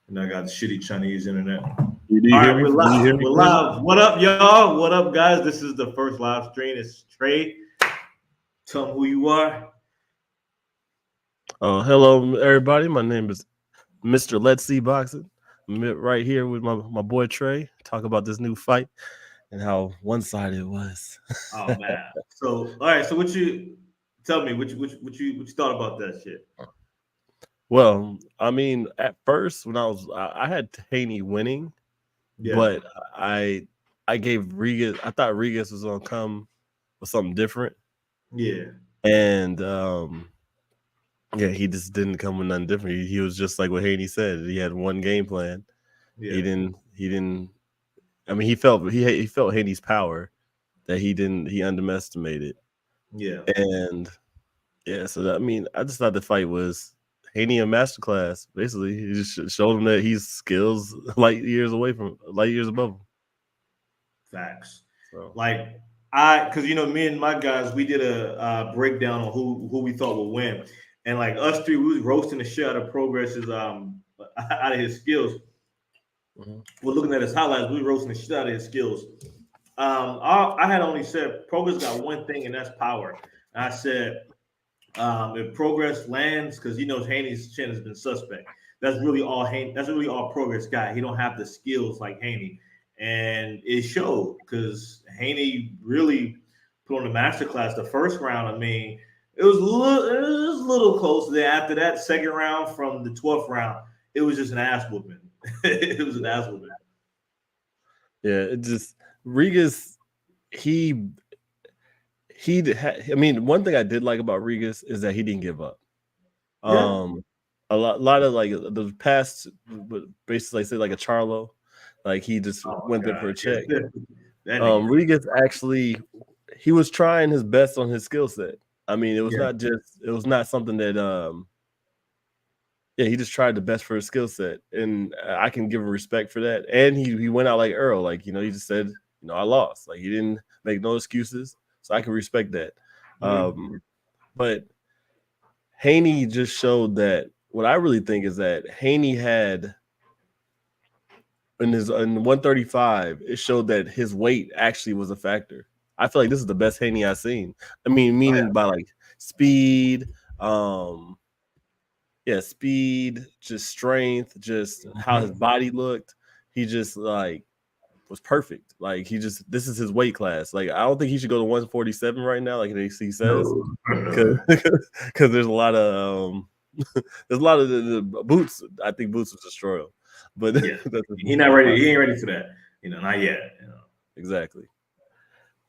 And I got the shitty Chinese internet. Do you All hear right, me? we're Do you live. hear me We're clearly? live. What up, y'all? What up, guys? This is the first live stream. It's Trey. Tell them who you are. Hello, everybody. My name is Mr. Let's See Boxing. I'm right here with my boy Trey. Talk about this new fight and how one-sided it was. Oh man. So, all right. So, what you tell me? What you thought about that shit? Well, I mean, at first when I had Haney winning, Yeah. but I I gave Regis. I thought Regis was gonna come with something different, Yeah. and yeah, he just didn't come with nothing different. He was just like what Haney said. He had one game plan. He Yeah. didn't. He didn't. I mean, he felt Haney's power that he underestimated, Yeah. and yeah. So that, I mean, I just thought the fight was Haney a masterclass. Basically, he just showed him that he's skills light years above him. Facts. So Like because me and my guys, we did a breakdown on who we thought would win, and like us three, we was roasting the shit out of Progress's out of his skills. mhm. We're looking at his highlights. We roasting the shit out of his skills. I had only said Progress got one thing, and that's power. And I said if Progress lands, because Haney's chin has been suspect. That's really all Haney. That's really all Progress got. He don't have the skills like Haney, and it showed because Haney really put on the masterclass the first round. I mean, it was a little close. Then after that second round from the 12th round, it was just an ass whooping. It was an ass whooping. Yeah, it just Regis. He I mean, one thing I did like about Regis is that he didn't give up. Yeah. Um, lot of like the past, basically say like a Charlo, like he just Oh went my there for god. a check. That nigga. Regis actually, he was trying his best on his skill set. I mean, Yeah. it was not something that yeah, he just tried the best for his skill set, and I can give him respect for that. And he went out like Earl, like he just said, I lost. Like he didn't make no excuses, so I can respect that. Mhm. But Haney just showed that what I really think is that Haney had in 135, it showed that his weight actually was a factor. I feel like this is the best Haney I've seen. I mean, Oh meaning yeah. by like speed, um, yeah, speed, just strength, just how his Mhm. body looked. He just like was perfect. Like this is his weight class. Like I don't think he should go to 147 right now, like he says, No. because there's a lot of there's a lot of the boots. I think boots would destroy him, but Yeah. that's He not my ready. final. He ain't ready for that. Not yet. Exactly.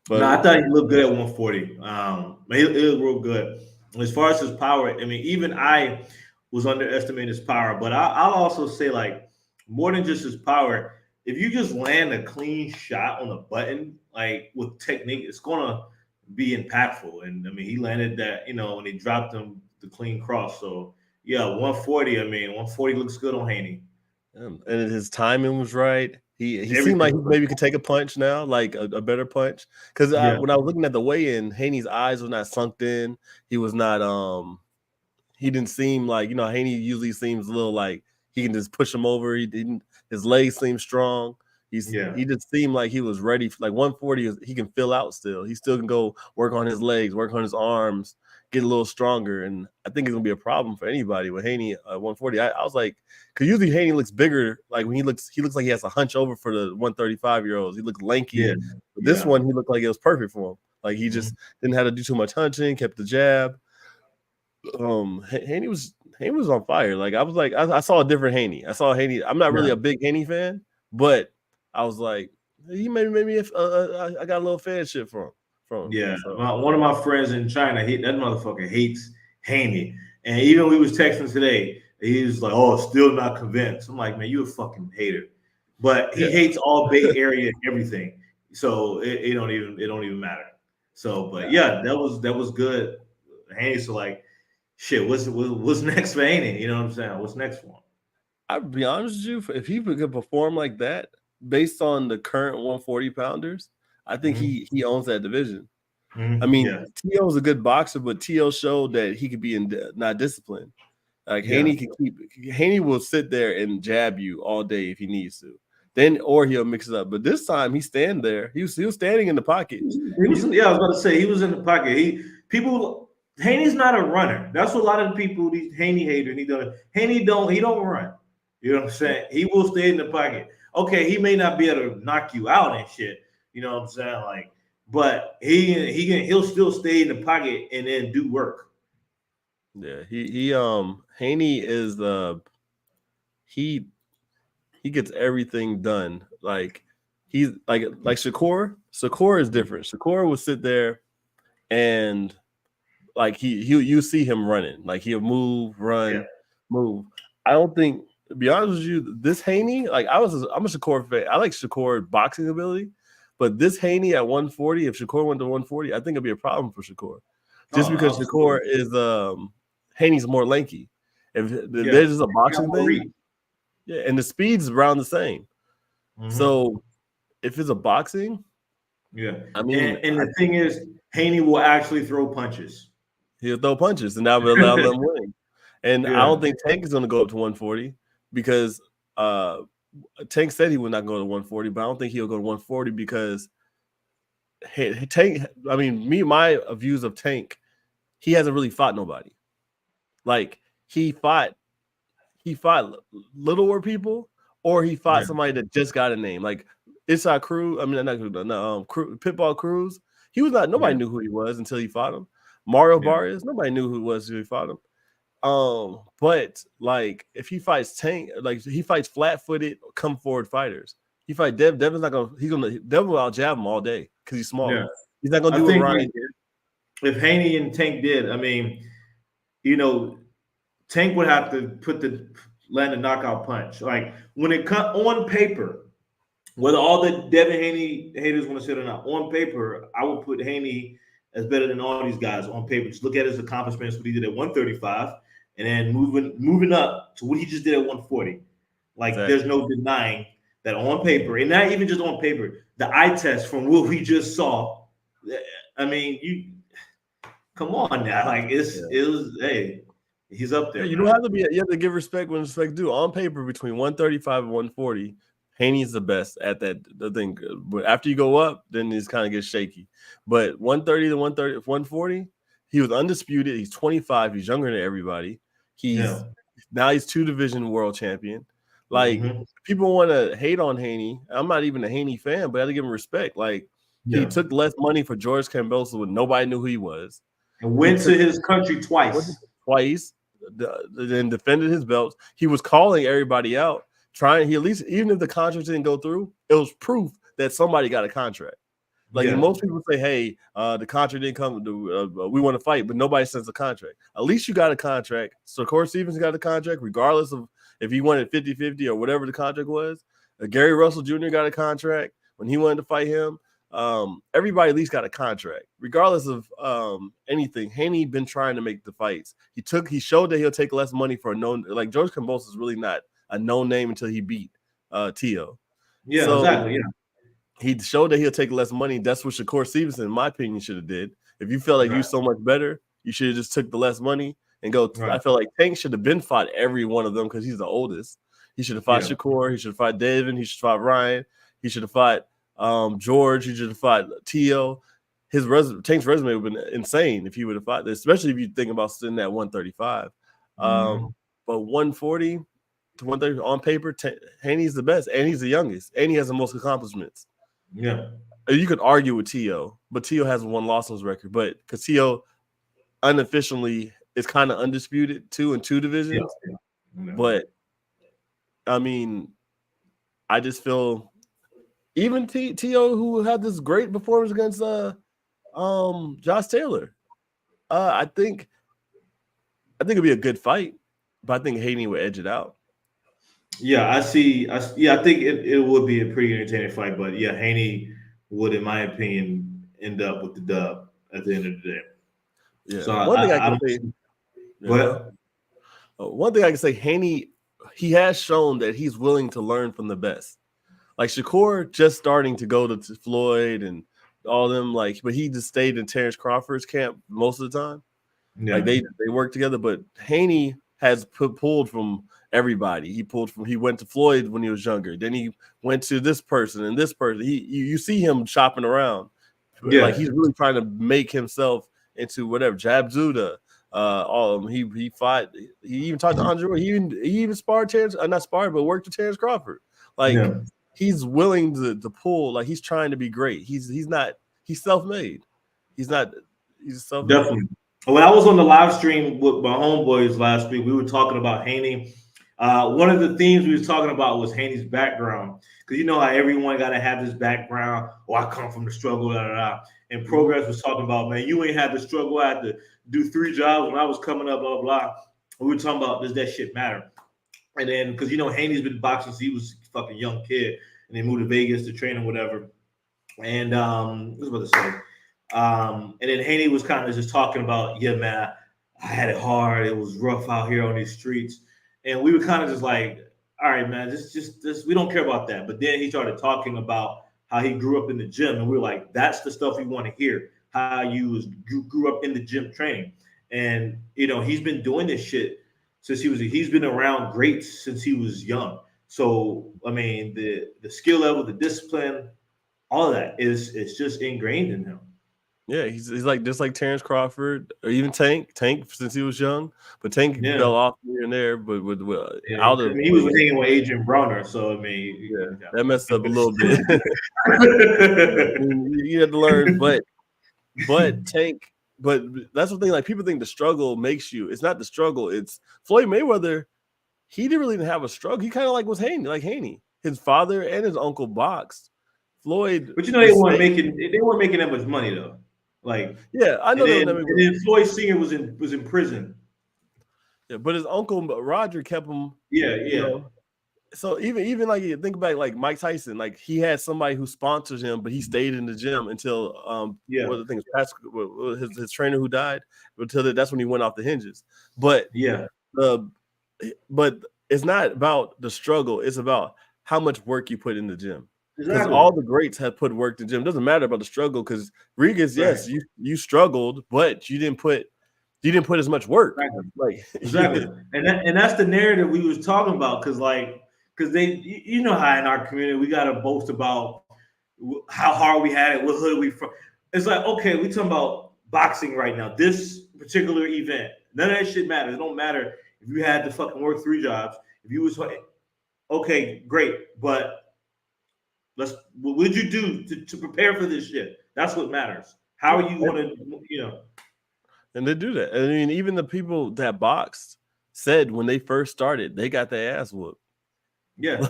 No, But I thought he looked good at 140. He looked real good. As far as his power, I mean, even I was underestimating his power, but I'll also say like more than just his power. If you just land a clean shot on the button, like with technique, it's gonna be impactful. And I mean, he landed that, when he dropped him the clean cross. So yeah, 140. I mean, 140 looks good on Haney. and his timing was right. He seemed like Everything. he maybe could take a punch now, like a better punch. Because Yeah. when I was looking at the weigh-in, Haney's eyes was not sunk in. He was not he didn't seem like Haney usually seems a little like he can just push him over. He didn't. His legs seemed strong. Yeah. He just seemed like he was ready. Like 140, he can fill out still. He still can go work on his legs, work on his arms, get a little stronger. And I think it's gonna be a problem for anybody with Haney at 140. I was like, because usually Haney looks bigger. Like when he looks like he has a hunch over for the 135-year-olds. He looked Yeah. lanky. But this Yeah. one, he looked like it was perfect for him. Like he Mhm. just didn't have to do too much hunching, kept the jab. Haney was on fire. Like I was like I saw a different Haney. I saw Haney. I'm not really Yeah. a big Haney fan, but I was like, he maybe if I got a little fanship from him. Yeah, So one of my friends in China, that motherfucker hates Haney, and even we was texting today, he was like, "Oh, still not convinced." I'm like, "Man, you a fucking hater," but he yeah, hates all Bay Area everything, so it don't even matter. So, but yeah, that was good, Haney. So like, shit, what's next for Haney? You know what I'm saying? What's next for him? I'll be honest with you. If he could perform like that, based on the current 140 pounders, I think Mm-hmm. he owns that division. I Mm-hmm. mean, Yeah, T.O. is a good boxer, but T.O. showed that he could be not disciplined. Like Haney will sit there and jab you all day if he needs to. Then or he'll mix it up. But this time he's standing there. He was standing in the pocket. I was about to say he was in the pocket. Haney's not a runner. That's what a lot of the people, these Haney haters, he don't run. You know what I'm saying? He will stay in the pocket. Okay, he may not be able to knock you out and shit. You know what I'm saying? Like, but he'll still stay in the pocket and then do work. Yeah, Haney is he gets everything done. Like he's like Shakur. Shakur is different. Shakur will sit there and like you see him running. Like he'll move, run, move. I don't think, to be honest with you, this Haney, like I'm a Shakur fan. I like Shakur boxing ability, but this Haney at 140, if Shakur went to 140, I think it'd be a problem for Shakur. Just because Shakur is Haney's more lanky. If there's just a boxing thing, and the speed's around the same. Mm-hmm. So if it's a boxing, I mean, and the thing is, Haney will actually throw punches. He'll throw punches, and that will allow them win. And I don't think Tank is going to go up to 140 because Tank said he would not go to 140, but I don't think he'll go to 140 because Tank. I mean, my views of Tank, he hasn't really fought nobody. Like he fought littler people, or he fought somebody that just got a name, like Issa Cruz. I mean, Pitbull Cruz. He was not. Nobody knew who he was until he fought him. Mario Barrios. Nobody knew who he was until he fought him. But like if he fights Tank, like he fights flat-footed, come forward fighters. He fight Devin's not gonna. Devin will out jab him all day because he's small. Yeah. He's not gonna do what Ryan did. If Haney and Tank did, I mean, Tank would have to land a knockout punch. Like when it cut on paper, whether all the Devin Haney haters want to say it or not, on paper, I would put Haney as better than all these guys on paper. Just look at his accomplishments, what he did at 135, and then moving up to what he just did at 140. Like There's no denying that on paper, and not even just on paper, the eye test from what we just saw. I mean, you come on now, like he's up there. You don't have to be. You have to give respect when respect due. On paper, between 135 and 140, Haney's the best at that. The thing, but after you go up, then it kind of gets shaky. But 130 to 140, he was undisputed. He's 25. He's younger than everybody. Now he's 2-division world champion. Like people want to hate on Haney. I'm not even a Haney fan, but I have to give him respect. Like he took less money for George Kambosos when nobody knew who he was, and went to his country twice. Then defended his belts. He was calling everybody out. He at least, even if the contract didn't go through, it was proof that somebody got a contract. Like most people say, hey, the contract didn't come, we want to fight, but nobody sends a contract. At least you got a contract. So Corey Stevens got a contract, regardless of if he wanted 50-50 or whatever the contract was. Gary Russell Jr. got a contract when he wanted to fight him. Everybody at least got a contract, regardless of anything. Haney been trying to make the fights. He showed that he'll take less money for a known, like George Kambosos is really not a known name until he beat Tio. Yeah, so, exactly. Yeah. He showed that he'll take less money. That's what Shakur Stevenson, in my opinion, should have did. If you felt like you're so much better, you should have just took the less money and go. I feel like Tank should have been fought every one of them because he's the oldest. He should have fought Shakur. He should have fought Devin. He should have fought Ryan. He should have fought George. He should have fought Tio. Tank's resume would have been insane if he would have fought this, especially if you think about sitting at 135. But 140 to 130 on paper, Haney's the best, and he's the youngest, and he has the most accomplishments. Yeah. You could argue with Tio, but Tio has one loss on his record. But because Tio unofficially is kind of undisputed in 2 divisions. Yeah. But I mean, I just feel even Tio, who had this great performance against Josh Taylor, I think it'd be a good fight, but I think Haney would edge it out. Yeah, I see. I think it would be a pretty entertaining fight, but Haney would, in my opinion, end up with the dub at the end of the day. Yeah. So one thing I can say, Haney, he has shown that he's willing to learn from the best. Like Shakur just starting to go to Floyd and all them, but he just stayed in Terrence Crawford's camp most of the time. Yeah. Like they work together, but Haney has pulled from everybody. He went to Floyd when he was younger. Then he went to this person and this person. You see him shopping around. Yeah. Like he's really trying to make himself into whatever. Jab Zuda. He fought. He even talked to Andre. He even sparred not sparred, but worked with Terrence Crawford. Like he's willing to pull. Like he's trying to be great. He's self-made. He's self-made. Definitely. When I was on the live stream with my homeboys last week, we were talking about Haney. One of the themes we was talking about was Haney's background, because you know how everyone got to have this background. Oh, I come from the struggle, da, da, da. And Prograis was talking about, man, you ain't had the struggle. I had to do 3 jobs when I was coming up, blah, blah, blah. And we were talking about, does that shit matter? And then, because, you know, Haney's been boxing since he was a fucking young kid, and they moved to Vegas to train and whatever. And what was I about to say? And then Haney was kind of just talking about, yeah, man, I had it hard. It was rough out here on these streets. And we were kind of just like, all right, man, just we don't care about that. But then he started talking about how he grew up in the gym. And we were like, that's the stuff we want to hear, how you grew up in the gym training. And, you know, he's been doing this shit since he's been around greats since he was young. So, I mean, the skill level, the discipline, all of that is just ingrained in him. Yeah, he's like just like Terrence Crawford or even Tank since he was young, but Tank fell off here and there. But out of he was hanging with Adrian Browner, so I mean, that messed up a little bit. You had to learn, but Tank. But that's the thing. Like people think the struggle makes you. It's not the struggle. It's Floyd Mayweather. He didn't really have a struggle. He kind of was Haney. His father and his uncle boxed. Floyd, but you know they weren't making that much money though. Like I know. And then Floyd Senior was in prison. Yeah, but his uncle Roger kept him. Yeah. You know, so even like you think about like Mike Tyson, like he had somebody who sponsors him, but he stayed in the gym until one of the things his trainer who died until that's when he went off the hinges. But but it's not about the struggle; it's about how much work you put in the gym. Because all the greats have put work in the gym. It doesn't matter about the struggle. Because Regis, yes, you struggled, but you didn't put as much work. Exactly. And that's the narrative we was talking about. Because they, you know how in our community we gotta boast about how hard we had it, what hood we from. It's like, okay, we talking about boxing right now. This particular event, none of that shit matters. It don't matter if you had to fucking work 3 jobs. If you was okay, great, but what would you do to prepare for this shit? That's what matters. How are you going to, you know? And they do that. I mean, even the people that boxed said when they first started, they got their ass whooped. Yeah,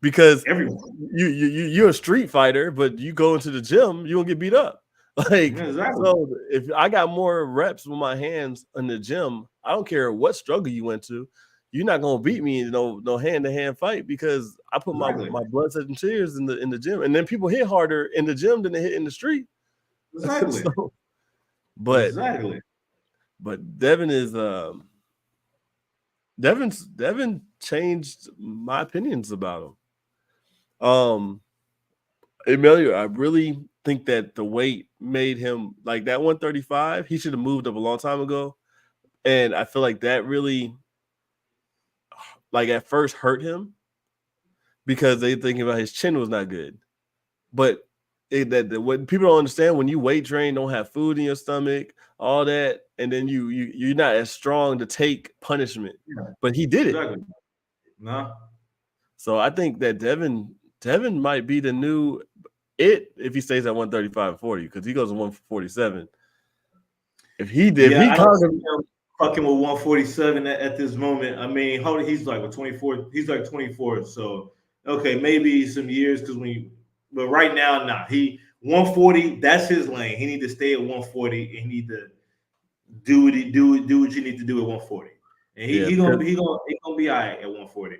because everyone, you're a street fighter, but you go into the gym, you won't get beat up. So if I got more reps with my hands in the gym, I don't care what struggle you went to. You're not gonna beat me in no hand-to-hand fight because I put my blood, sweat, and tears in the gym, and then people hit harder in the gym than they hit in the street. Exactly. But Devin is Devin changed my opinions about him. Emilio, I really think that the weight made him like that 135. He should have moved up a long time ago, and I feel like that really. Like at first hurt him because they thinking about his chin was not good. But what people don't understand, when you weight train, don't have food in your stomach, all that, and then you're not as strong to take punishment. Yeah. But he did it. No. So I think that Devin might be the new if he stays at 135 and 40, because he goes to 147. If he did, fucking with 147 at this moment. I mean, he's like 24. He's like 24. So okay, maybe some years but right now, nah. He 140. That's his lane. He need to stay at 140. And he need to do what you need to do at 140. And he gonna be all right at 140.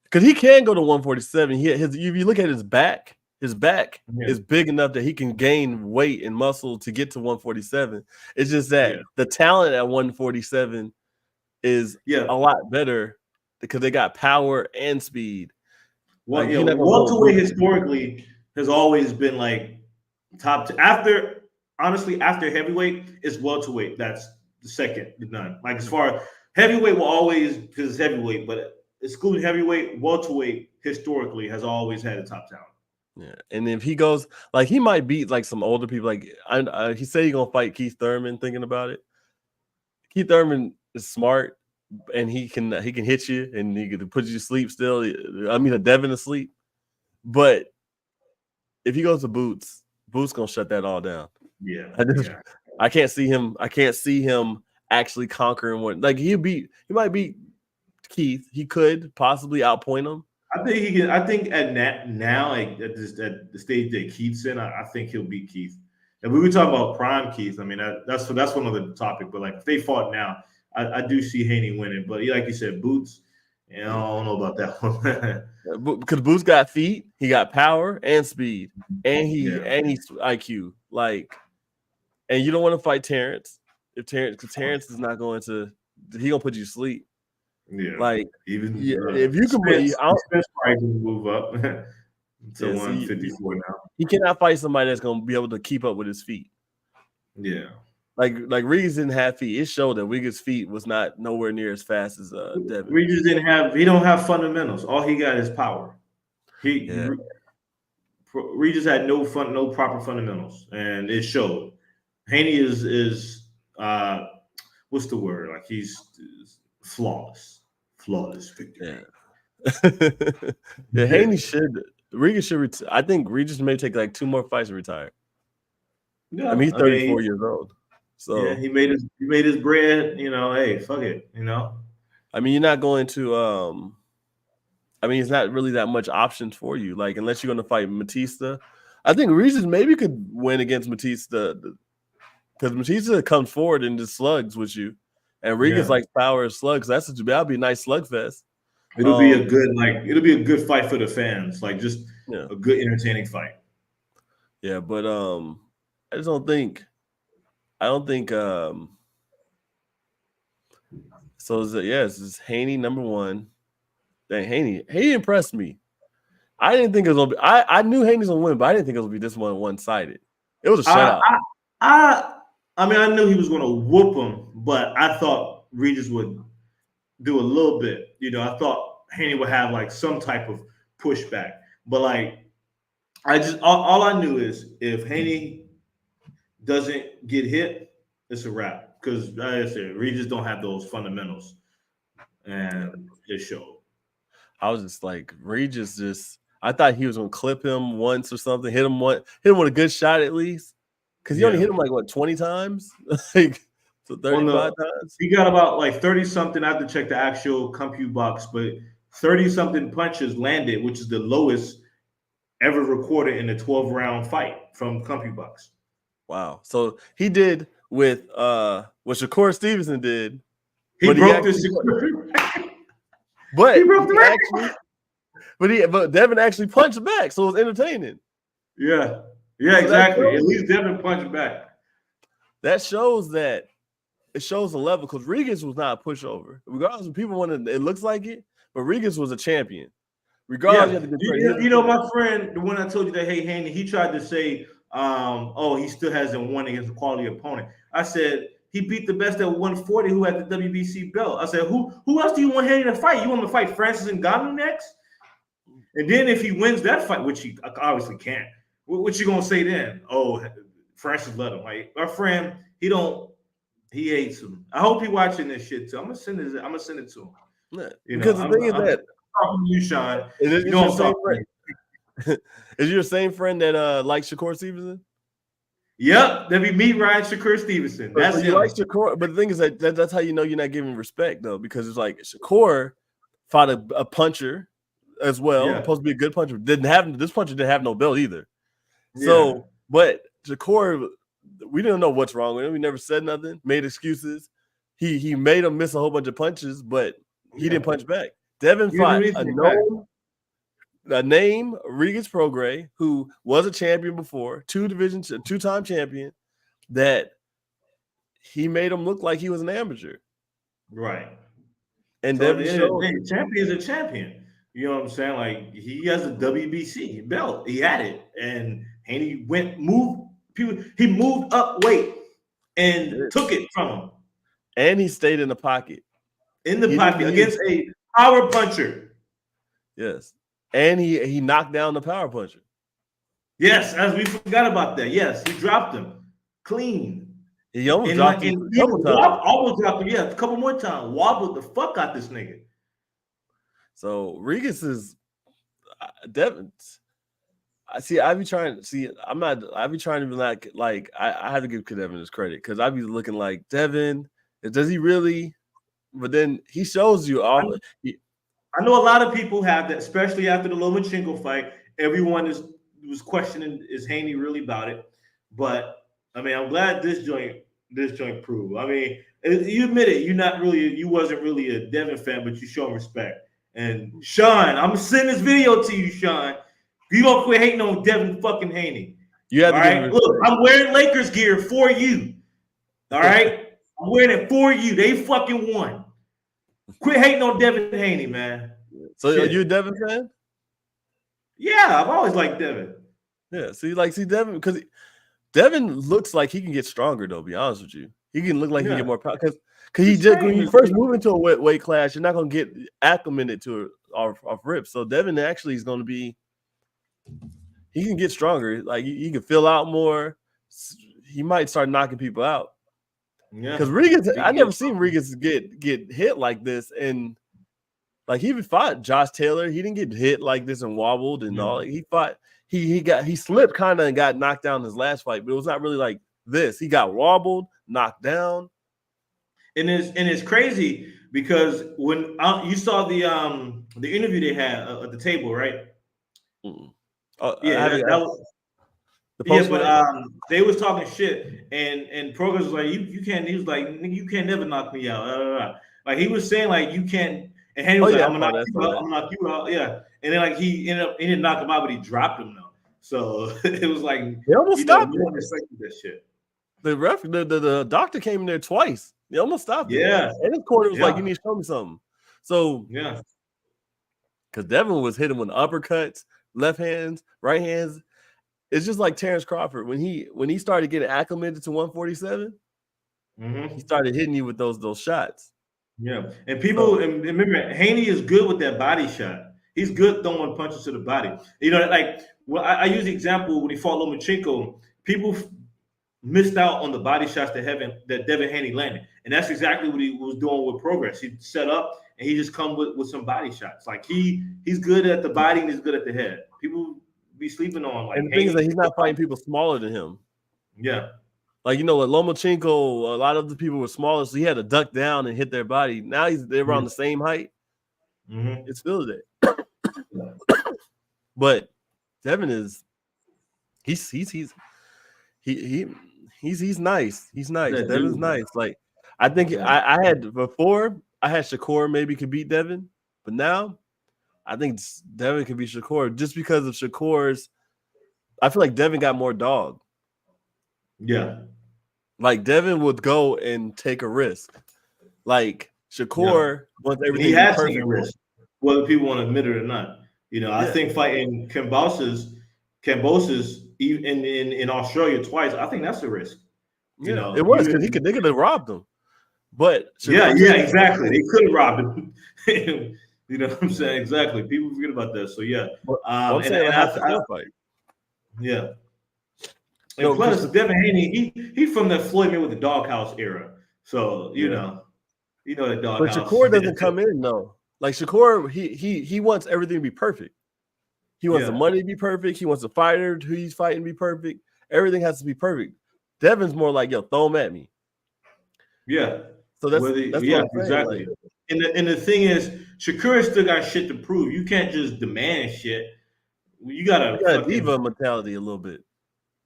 Because he can go to 147. If you look at his back is big enough that he can gain weight and muscle to get to 147. It's just that the talent at 147 is a lot better because they got power and speed. Well, welterweight historically has always been like top after heavyweight, it's welterweight. That's the second to none. Like as far Heavyweight will always, because it's heavyweight, but excluding heavyweight, welterweight historically has always had a top talent. Yeah, and if he goes, like, he might beat like some older people. Like, he said he's gonna fight Keith Thurman. Thinking about it, Keith Thurman is smart, and he can hit you, and he can put you to sleep. Still, I mean, a Devin to sleep. But if he goes to Boots gonna shut that all down. Yeah, I can't see him. I can't see him actually conquering one. Like, he might beat Keith. He could possibly outpoint him. I think he can. I think at now, like at the stage that Keith's in, I think he'll beat Keith. And we were talking about prime Keith. I mean, that's one other topic. But like, if they fought now, I do see Haney winning. But like you said, Boots. I don't know about that one. Because Boots got feet, he got power and speed, and he's IQ. Like, and you don't want to fight Terrence because Terrence is not going to. He gonna put you to sleep. Yeah, like even if you can move up to 154 now. He cannot fight somebody that's gonna be able to keep up with his feet. Yeah, like Regis didn't have feet. It showed that Regis' feet was not nowhere near as fast as Devin. Regis he don't have fundamentals. All he got is power. Regis had no proper fundamentals, and it showed. Haney is what's the word? Like, he's flawless victory. Yeah. Haney Regis should I think Regis may take like 2 more fights and retire. Yeah, I mean, he's 34 years old. So yeah, he made his bread, hey, fuck it, I mean, you're not going to I mean, it's not really that much options for you, like, unless you're going to fight Batista. I think Regis maybe could win against Batista because Batista comes forward and just slugs with you. And Regis likes power and slugs. That'll be a nice slugfest. It'll be a good fight for the fans, like just a good entertaining fight. Yeah, but I don't think so it's Haney number 1. Dang, Haney impressed me. I didn't think it was gonna be I knew Haney's gonna win, but I didn't think it was gonna be this one-sided. It was a shutout. I mean, I knew he was gonna whoop him, but I thought Regis would do a little bit. I thought Haney would have like some type of pushback. But like, all I knew is if Haney doesn't get hit, it's a wrap. Because like I said, Regis don't have those fundamentals, and it showed. I was just like, Regis I thought he was gonna clip him once or something, hit him with a good shot at least. Because he only hit him like 20 times? Like, so 35 times? He got about like 30-something. I have to check the actual compute box, but 30-something punches landed, which is the lowest ever recorded in a 12-round fight from compute box. Wow. So he did with what Shakur Stevenson did. He broke the But he broke the record. But Devin actually punched back, so it was entertaining. Yeah. Yeah, exactly. At least Devin punched back. That shows that it shows the level, because Regis was not a pushover. Regardless of people wanted, it looks like it, but Regis was a champion. Regardless, my friend, the one I told you that Haney, he tried to say, he still hasn't won against a quality opponent. I said he beat the best at 140 who had the WBC belt. I said, who else do you want Haney to fight? You want him to fight Francis Ngannou next? And then if he wins that fight, which he obviously can't, what you gonna say then? Oh, Francis let him. Like, our friend, he hates him. I hope he watching this shit too. I'm gonna send it to him. Yeah, because the thing is that talking to you, Sean. Is your same friend that likes Shakur Stevenson? Yep, that be me, Ryan Shakur Stevenson. That's him. Like Shakur, but the thing is that's how you know you're not giving respect, though, because it's like Shakur fought a puncher as well, supposed to be a good puncher. This puncher didn't have no belt either. So, but Shakur, we didn't know what's wrong with him. He never said nothing, made excuses. He made him miss a whole bunch of punches, but he didn't punch back. Devin fought a name, Regis Prograis, who was a champion before, 2-time champion, that he made him look like he was an amateur. Right. And so Devin showed champion is a champion. You know what I'm saying? Like, he has a WBC belt. He had it. And Haney he moved up weight and took it from him. And he stayed in the pocket. in the pocket against a power puncher. Yes, and he knocked down the power puncher. Yes, as we forgot about that. Yes, he dropped him clean. He almost dropped him a couple times. Almost dropped him, yeah, a couple more times. Wobbled the fuck out this nigga. So Regis is Devin. I see. I be trying to see. I'm not. I be trying to be like. I have to give Devin his credit because I be looking like Devin. Does he really? But then he shows you all. I know a lot of people have that, especially after the Lomachenko fight. Everyone was questioning, is Haney really about it? But I mean, I'm glad this joint proved. I mean, you admit it. You wasn't really a Devin fan, but you show him respect. And Sean, I'm gonna send this video to you, Sean. You don't quit hating on Devin fucking Haney. You have to give him respect. Look, I'm wearing Lakers gear for you. All right, I'm wearing it for you. They fucking won. Quit hating on Devin Haney, man. So are you a Devin fan? Yeah, I've always liked Devin. Yeah, see Devin, because Devin looks like he can get stronger, though, to be honest with you. He can look like he can get more power. Because when you first move into a weight class, you're not going to get acclimated to it off rip. So Devin actually is going to be, he can get stronger. Like, he can fill out more. He might start knocking people out. Yeah. Because Regis, I never seen Regis get hit like this. And, like, he even fought Josh Taylor. He didn't get hit like this and wobbled and all. He fought. He slipped kind of and got knocked down in his last fight, but it was not really like this. He got wobbled, knocked down. And it's crazy because when you saw the interview they had at the table, right? They was talking shit, and Prograis was like, you can't. He was like, you can't never knock me out. Like he was saying, like you can't. And Haney was like, I'm gonna knock you out. Yeah. And then like he didn't knock him out, but he dropped him though. So it was like they almost stopped him. That shit. The doctor came in there twice. They almost stopped him. Yeah. And his corner was like, you need to show me something. So yeah. Because Devin was hitting with uppercuts, left hands, right hands. It's just like Terrence Crawford. When he started getting acclimated to 147, he started hitting you with those shots. Yeah, and people and remember Haney is good with that body shot. He's good throwing punches to the body. You know, like I use the example when he fought Lomachenko, people missed out on the body shots that Devin Haney landed, and that's exactly what he was doing with Prograis. He set up and he just come with some body shots. Like he's good at the body and he's good at the head. People be sleeping on like. And the thing is that he's not fighting people smaller than him. Yeah. Like, you know, with Lomachenko, a lot of the people were smaller, so he had to duck down and hit their body. Now they're around the same height. It's still there. But Devin is he's nice. He's nice. Yeah, Devin's nice. Like I think I had Shakur maybe could beat Devin, but now I think Devin could beat Shakur just because of Shakur's. I feel like Devin got more dog. Yeah. Like Devin would go and take a risk. Like Shakur wants everything. He has taken a risk, whether people want to admit it or not. You know, I think fighting Kambosos even in Australia twice, I think that's a risk. You know, it was because they could have robbed him. But Shakur exactly. They could have robbed him. You know what I'm saying? Exactly. People forget about that. So fight. Yeah. And plus, Devin Haney, he from the Floyd Mayweather doghouse era. So you know the doghouse. But Shakur doesn't come in though. Like Shakur, he wants everything to be perfect. He wants the money to be perfect. He wants the fighter who he's fighting to be perfect. Everything has to be perfect. Devin's more like, throw him at me. Yeah. So that's exactly. Like, and the thing is, Shakur still got shit to prove. You can't just demand shit. You got a diva mentality a little bit.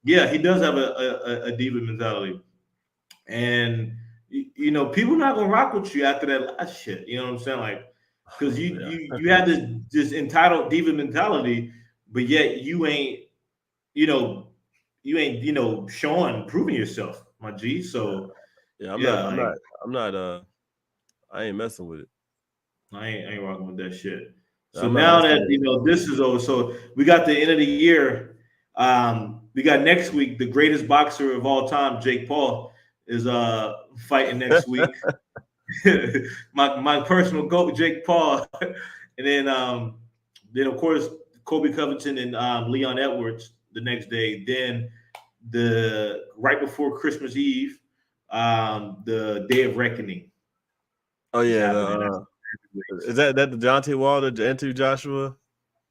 Yeah, he does have a diva mentality, and you know people not gonna rock with you after that last shit. You know what I'm saying? Like, because you had this entitled diva mentality, but yet you ain't showing proving yourself, my G. So I ain't messing with it. I ain't rocking with that shit. So now that this is over, so we got the end of the year. We got next week the greatest boxer of all time, Jake Paul, is fighting next week. my personal goat, Jake Paul, and then of course Kobe Covington and Leon Edwards the next day. Then the right before Christmas Eve, the Day of Reckoning Oh is yeah, happening. is that the Deontay Wilder, Anthony Joshua?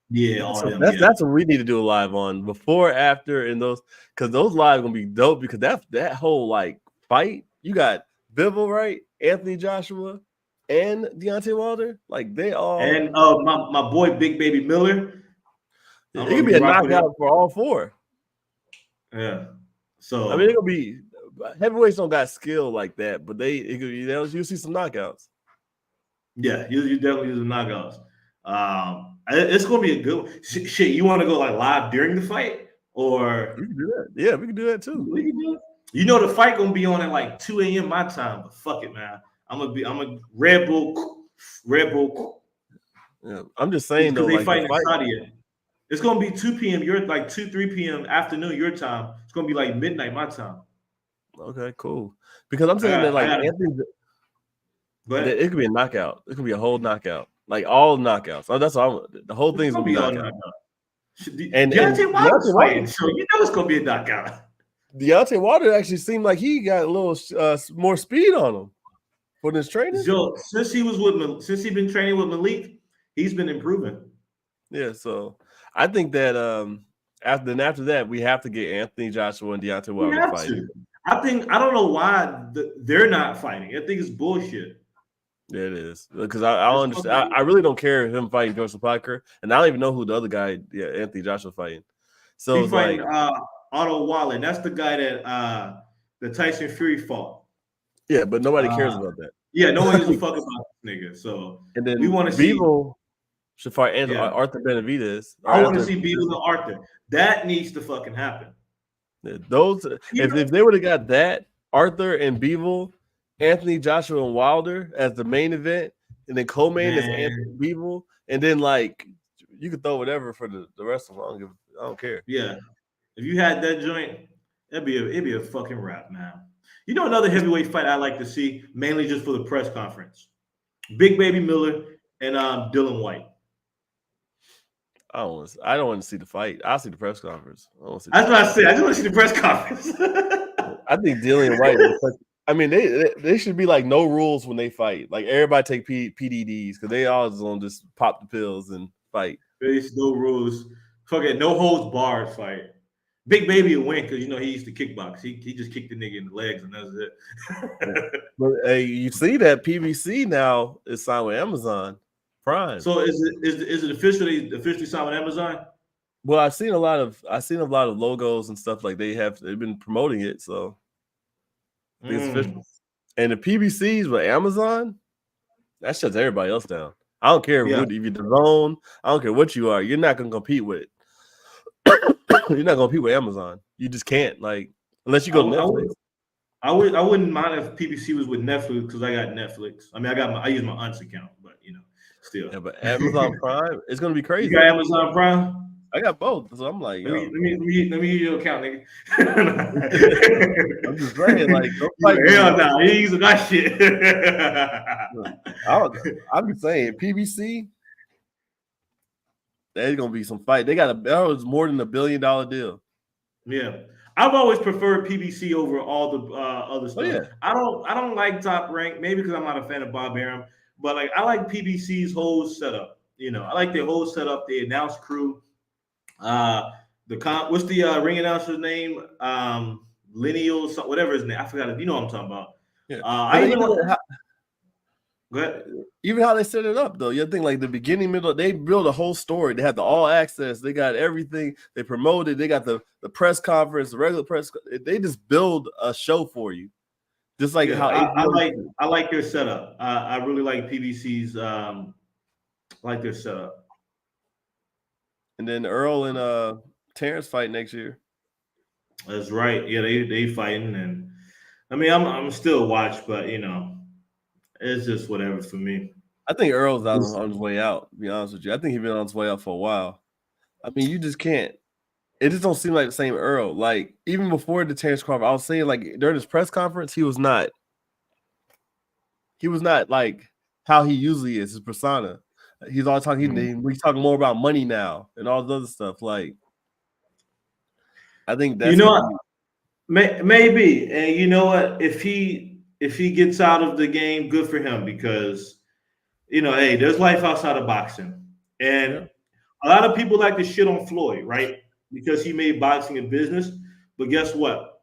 Yeah, all them. That's what we need to do a live on before, after, and those, because those live gonna be dope. Because that whole like fight, you got Bivol, right? Anthony Joshua and Deontay Wilder, like they all. And my boy Big Baby Miller. It could be a knockout for all four. Yeah. So I mean, it'll be heavyweights don't got skill like that, but you'll see some knockouts. Yeah, you definitely use the knockouts. It's gonna be a good one. Shit, you want to go like live during the fight, or we can do that? Yeah, we can do that too. We can do it. You know the fight gonna be on at like 2 a.m. my time, but fuck it, man. I'm a Red Bull. Yeah, I'm just saying though, they like fighting in Saudi. It's gonna be 2 p.m. Your like 2-3 p.m. afternoon your time. It's gonna be like midnight my time. Okay, cool. Because I'm saying that like Anthony, it could be a knockout. It could be a whole knockout, like all knockouts. Oh, that's all. The whole thing's gonna be knockout. And Deontay Wilder's fighting, so you know it's gonna be a knockout. Deontay Wilder actually seemed like he got a little more speed on him for this training. So since he's been training with Malik, he's been improving. Yeah, so I think that after that we have to get Anthony Joshua and Deontay Wilder fighting. I don't know why they're not fighting. I think it's bullshit. Yeah, it is, because I don't understand. I really don't care if him fighting Joseph Parker, and I don't even know who the other guy, Anthony Joshua, fighting. So he's fighting Otto Wallen. That's the guy that the Tyson Fury fought. Yeah, but nobody cares about that. Yeah, no one gives a fuck about this nigga. So and then we want to see Bivol should fight Arthur Benavidez. I want to see Bivol and Arthur. That needs to fucking happen. Yeah, those if they would have got that, Arthur and Bivol, Anthony Joshua and Wilder as the main event, and then co-main as Anthony Bivol, and then like you could throw whatever for the rest of them. I don't care. Yeah, if you had that joint, it'd be a fucking wrap, man. You know another heavyweight fight I like to see, mainly just for the press conference. Big Baby Miller and Dylan White. I don't want to see the fight. I'll see the press conference. That's what I said. I just want to see the press conference. I think Dylan White. I mean, they should be like no rules when they fight. Like everybody take PDDs because they all just gonna just pop the pills and fight. There's no rules. Fuck it, no holds barred fight. Big Baby will win because he used to kickbox. He just kicked the nigga in the legs and that's it. But hey, you see that PBC now is signed with Amazon Prime. So is it officially signed with Amazon? Well, I've seen a lot of logos and stuff like they've been promoting it. So it's official. And the PBCs with Amazon, that shuts everybody else down. I don't care if you're the zone. I don't care what you are. You're not gonna compete with it. You're not gonna compete with Amazon. You just can't, like, unless you go to Netflix. I wouldn't mind if PBC was with Netflix because I got Netflix. I mean, I use my aunt's account, but still. Yeah, but Amazon Prime, it's gonna be crazy. You got Amazon Prime? I got both, so I'm like, let me use your account, nigga. I'm just saying, like, hell no, you using that shit. I'm just saying, PBC. There's gonna be some fight. That was more than $1 billion deal. Yeah, I've always preferred PBC over all the other stuff. Yeah. I don't like Top Rank, maybe because I'm not a fan of Bob Arum, but like I like PBC's whole setup. I like their whole setup. The announce crew. What's the ring announcer's name? Lineal, whatever his name. I forgot it. You know what I'm talking about. Yeah. Even how they set it up, though. You think like the beginning, middle, they build a whole story. They have the all access. They got everything. They promote it. They got the press conference, the regular press. They just build a show for you. Just like how I like their setup. I really like PBC's. Like their setup. And then Earl and Terrence fight next year. That's right. Yeah, they fighting, and I mean I'm still watch, but it's just whatever for me. I think Earl's on his way out, to be honest with you. I think he's been on his way out for a while. I mean, you just can't. It just don't seem like the same Earl. Like, even before the Terrence Crawford, I was saying, like, during his press conference, he was not. he was not like how he usually is, his persona. He's all talking. He's talking more about money now and all this other stuff. Like, I think You that's know gonna what? be. Maybe, and you know what? If he gets out of the game, good for him because hey, there's life outside of boxing, Yeah. and a lot of people like to shit on Floyd, right? Because he made boxing a business. But guess what?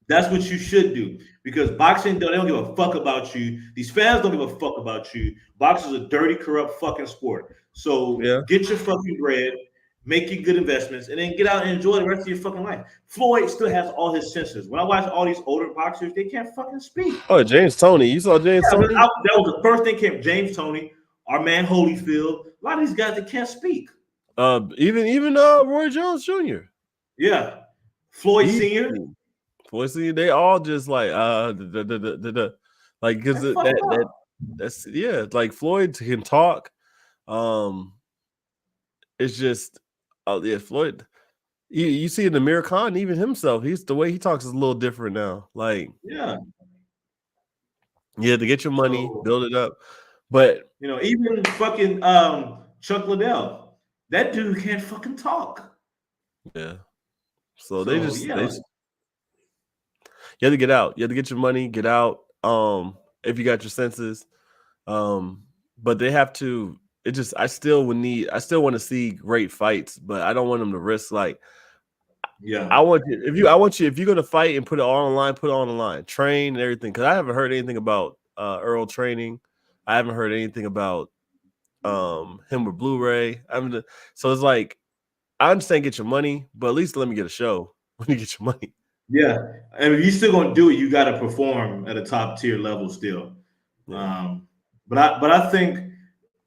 That's what you should do because boxing they don't give a fuck about you. These fans don't give a fuck about you. Boxing is a dirty, corrupt fucking sport. So Yeah. get your fucking bread, make your good investments, and then get out and enjoy the rest of your fucking life. Floyd still has all his senses. When I watch all these older boxers, they can't fucking speak. Oh, James Toney. You saw James Yeah, Toney? that was the first thing came. James Toney, our man Holyfield, a lot of these guys that can't speak. Even Roy Jones Jr. Yeah, Floyd He Senior, they all just like like because that's fucked up. that's like Floyd can talk. It's just Floyd. You see in Amir Khan, even himself, the way he talks is a little different now. Like, Yeah. yeah, to get your money, So build it up. But even fucking Chuck Liddell, that dude can't fucking talk. yeah. So they So just yeah, you have to get out. You have to get your money, get out. If you got your senses. But they have to. It just I still want to see great fights, but I don't want them to risk like. yeah, I want you if you're gonna fight and put it all on the line, put it on the line, train and everything. Because I haven't heard anything about Earl training. I haven't heard anything about him with Blu-ray. So it's like I understand get your money, but at least let me get a show when you get your money. yeah. And if you're still gonna do it, you got to perform at a top tier level still. Yeah. But I think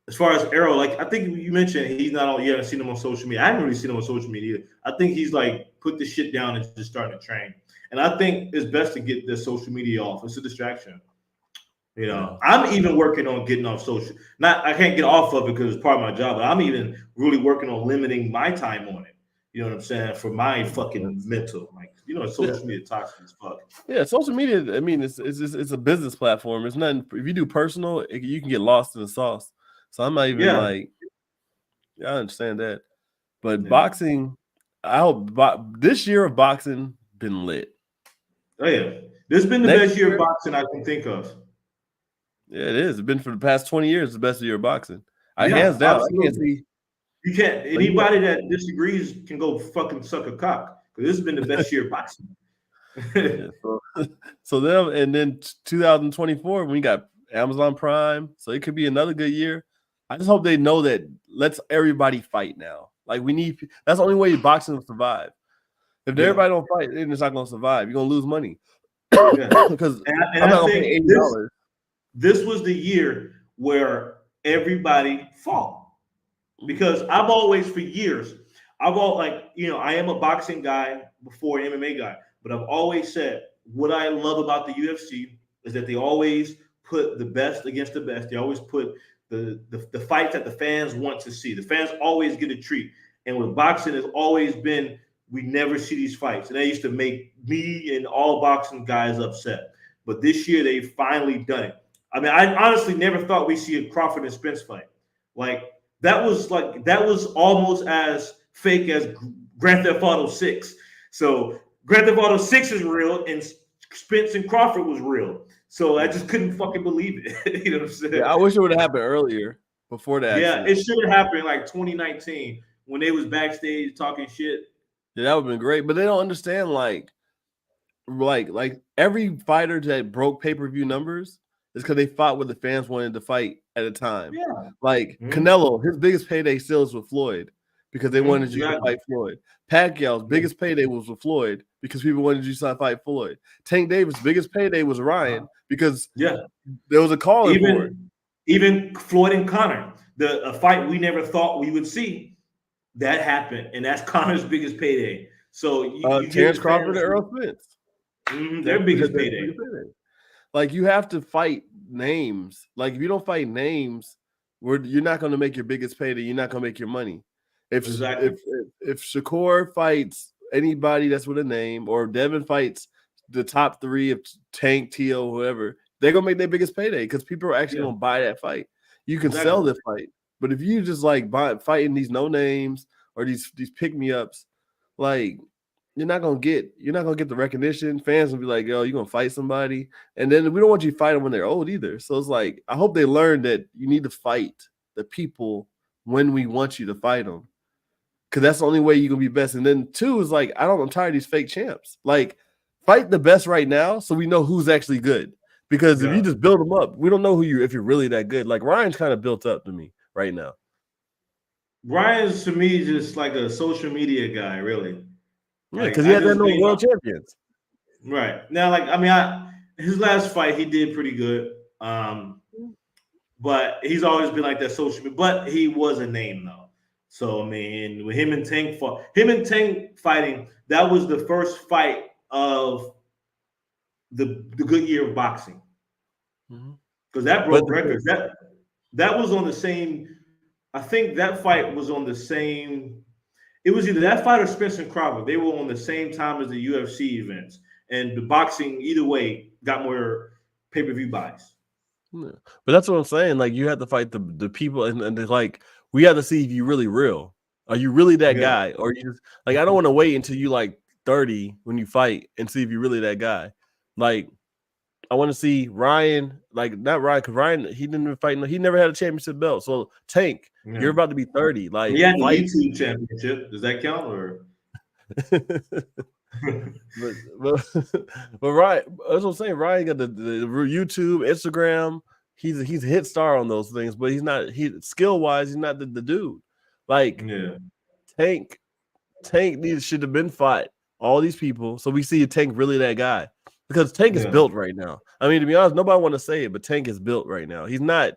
as far as Arrow, like I think you mentioned, he's not on. You haven't seen him on social media. I haven't really seen him on social media either. I think he's like put the shit down and just starting to train. And I think it's best to get the social media off. It's a distraction. I'm even working on getting off social. Not I can't get off of it because it's part of my job, but I'm even really working on limiting my time on it. You know what I'm saying? For my fucking mental, like social media toxic as fuck. Yeah, social media. I mean, it's a business platform. It's nothing. If you do personal, you can get lost in the sauce. So I'm not even like. Yeah, I understand that, but boxing. I hope this year of boxing been lit. Oh yeah, this has been the best year of boxing I can think of. Yeah, it is. It's been for the past 20 years the best year of boxing. Hands down. Absolutely. I can't see. You can't. Anybody that disagrees can go fucking suck a cock because this has been the best year of boxing. So them, and then 2024 we got Amazon Prime, so it could be another good year. I just hope they know that let's everybody fight now. Like that's the only way boxing will survive. If everybody don't fight, then it's not going to survive. You're going to lose money. Because I'm not going to pay $80. This was the year where everybody fought. Because I've always, for years, I am a boxing guy before MMA guy, but I've always said what I love about the UFC is that they always put the best against the best. They always put the fights that the fans want to see. The fans always get a treat. And with boxing, it's always been we never see these fights. And that used to make me and all boxing guys upset. But this year, they've finally done it. I mean, I honestly never thought we'd see a Crawford and Spence fight. That was almost as fake as Grand Theft Auto 6. So Grand Theft Auto 6 is real, and Spence and Crawford was real. So I just couldn't fucking believe it. You know what I'm saying? Yeah, I wish it would have happened earlier, before that. Yeah, it should have happened like 2019 when they was backstage talking shit. Yeah, that would have been great. But they don't understand like every fighter that broke pay-per-view numbers is because they fought what the fans wanted to fight at a time. Yeah. Like Canelo, his biggest payday still is with Floyd because they wanted you to fight Floyd. Pacquiao's biggest payday was with Floyd because people wanted you to fight Floyd. Tank Davis' biggest payday was Ryan because there was a call for it. Even Floyd and Conor, a fight we never thought we would see, that happened, and that's Conor's biggest payday. So Terrence Crawford and Earl Spence. Their biggest payday. Like you have to fight names. Like if you don't fight names, you're not going to make your biggest payday. You're not going to make your money. If Shakur fights anybody that's with a name, or Devin fights the top three of Tank, T.O., whoever, they're gonna make their biggest payday because people are actually gonna buy that fight. You can sell the fight, but if you just like fighting these no names or these pick me ups, like you're not gonna get the recognition. Fans will be like, yo, you're gonna fight somebody, and then we don't want you to fight them when they're old either. So it's like I hope they learn that you need to fight the people when we want you to fight them, because that's the only way you can be best. And then two is like I'm tired of these fake champs. Like fight the best right now, so we know who's actually good. Because if you just build them up, we don't know if you're really that good. Like Ryan's kind of built up to me right now. Ryan's to me just like a social media guy, really. Yeah, because he had that world champions. Right. Now, like, I mean, his last fight, he did pretty good. But he's always been like that social media. But he was a name, though. So, I mean, with him and Tank fighting, that was the first fight of the good year of boxing. Because that broke records. That was on the same. I think that fight was on the same. It was either that fight or Spencer Crawford. They were on the same time as the UFC events, and the boxing either way got more pay-per-view buys. Yeah. But that's what I'm saying. Like you have to fight the people, and like we have to see if you're really real. Are you really that guy, or you just like I don't want to wait until you like 30 when you fight and see if you're really that guy. Like I want to see Ryan, like not Ryan, because Ryan he didn't even fight. He never had a championship belt. So Tank, you're about to be 30. Like he had the YouTube championship. Does that count or? but Ryan, that's what I'm saying. Ryan got the YouTube, Instagram. He's a hit star on those things, but he's not. Skill wise, he's not the dude. Like Tank should have been fought all these people, so we see Tank really that guy because Tank is built right now. I mean, to be honest, nobody want to say it, but Tank is built right now. He's not.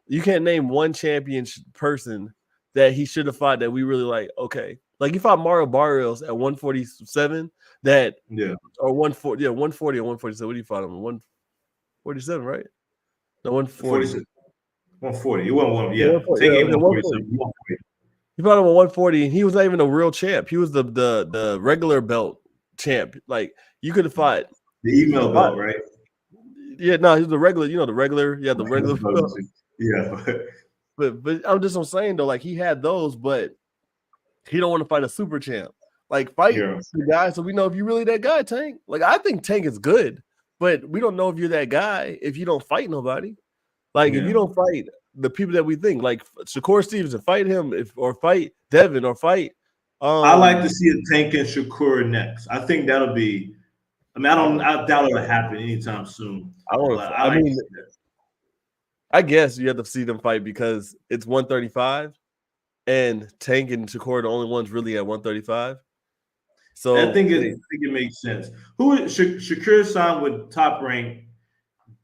You can't name one champion person that he should have fought that we really like. Okay. Like he fought Mario Barrios at 147, or 140, 140 or 147. What do you fought him? 147, right? No, 140. 140. He won one, yeah. 140. He fought him at 140, and he was not even a real champ. He was the regular belt champ. Like you could have fought the email belt, right? Yeah, no, he's the regular. The regular belt. Yeah, but I'm saying though, like he had those, but he don't want to fight a super champ. Like fight the guy, so we know if you're really that guy, Tank. Like I think Tank is good, but we don't know if you're that guy if you don't fight nobody. Like if you don't fight the people that we think, like Shakur Stevenson, fight him, or fight Devin, or fight. I like to see a Tank and Shakur next. I think that'll be. I mean, I doubt it'll happen anytime soon. I guess you have to see them fight because it's 135. And Tank and Shakur are the only ones really at 135. So I think it makes sense. Shakur signed with Top Rank,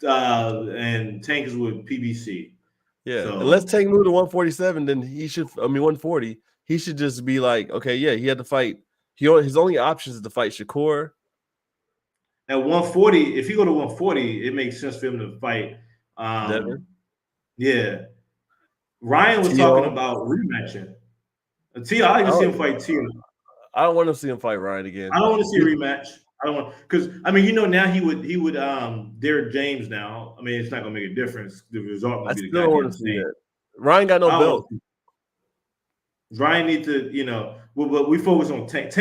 and Tank is with PBC. Yeah, so, unless Tank moved to 147, then he should. 140. He should just be like, okay, yeah, he had to fight. His only options is to fight Shakur. At 140, if you go to 140, it makes sense for him to fight. Devin? Yeah. Ryan was talking about rematching. T.O., I like to see him fight T.O. I don't want to see him fight Ryan again. I don't want to see a rematch. I don't want, because I mean, now he would Derek James now. I mean, it's not gonna make a difference. The result gonna be the guy. Want to see that. Ryan got no belt. Ryan needs to, but we focus on Tank.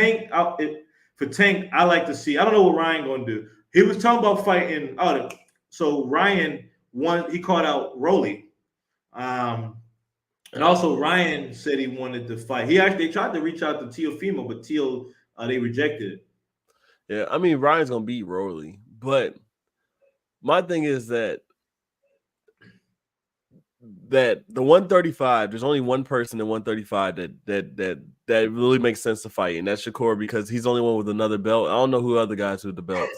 For Tank, I like to see. I don't know what Ryan gonna do. He was talking about fighting. So Ryan won. He called out Rolly. And also Ryan said he wanted to fight. They tried to reach out to Teofimo, but they rejected it. Yeah, I mean Ryan's gonna beat Rolly, but my thing is that the 135, there's only one person in 135 that really makes sense to fight, and that's Shakur because he's the only one with another belt. I don't know who other guys with the belts.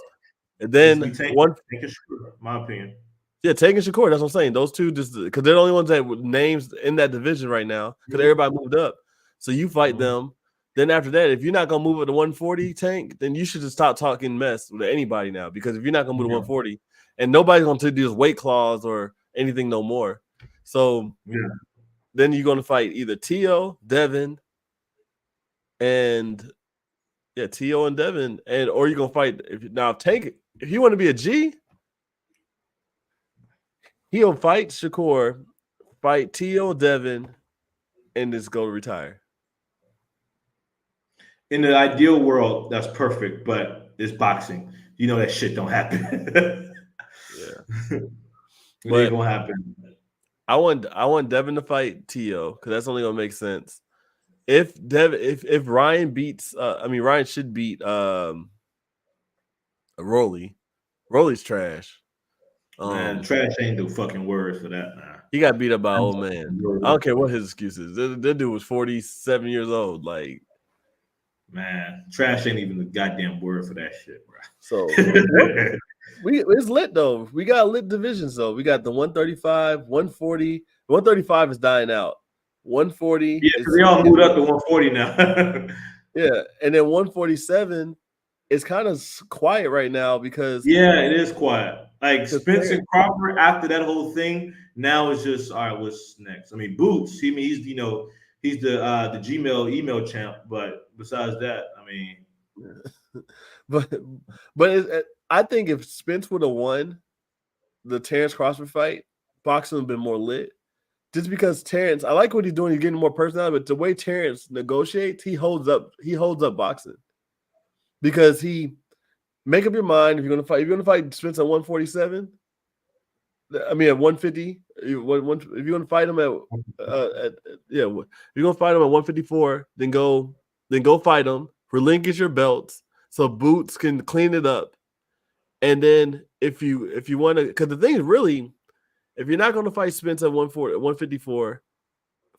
And then my opinion. Yeah, Tank and Shakur. That's what I'm saying. Those two, just because they're the only ones that with names in that division right now. Because everybody moved up, so you fight them. Then after that, if you're not gonna move it to 140, Tank, then you should just stop talking mess with anybody now. Because if you're not gonna move to 140, and nobody's gonna do this weight clause or anything no more, so then you're gonna fight either T.O., Devin, and T.O. and Devin, or you're gonna fight Tank. If you want to be a G. He'll fight Shakur, fight T.O. Devin, and just go retire. In the ideal world, that's perfect, but it's boxing. You know that shit don't happen. Yeah. It ain't But gonna happen. I want Devin to fight T.O. because that's only gonna make sense. If Ryan beats Ryan should beat Rolly. Rolly's trash. Man, trash ain't the fucking word for that, man. He got beat up by an old man. I don't care what his excuse is. That dude was 47 years old. Like, Man, trash ain't even the goddamn word for that shit, bro. so it's lit though. We got lit divisions though. We got the 135, 140. 135 is dying out. 140 Yeah, because they all moved up to 140 now. yeah, and then 147 is kind of quiet right now because yeah, it is quiet. Like Spencer Crawford, after that whole thing, now it's just all right. What's next? I mean, Boots. He's he's the Gmail email champ. But besides that, I mean, but I think if Spence would have won the Terrence Crawford fight, boxing would have been more lit. Just because Terrence, I like what he's doing. He's getting more personality, but the way Terrence negotiates, he holds up boxing because he make up your mind if you're gonna fight Spence at 147. I mean at 150. If you're gonna fight him if you're gonna fight him at 154, then go fight him. Relinquish your belts so Boots can clean it up. And then if you want to, because the thing is really, if you're not going to fight Spence at 154,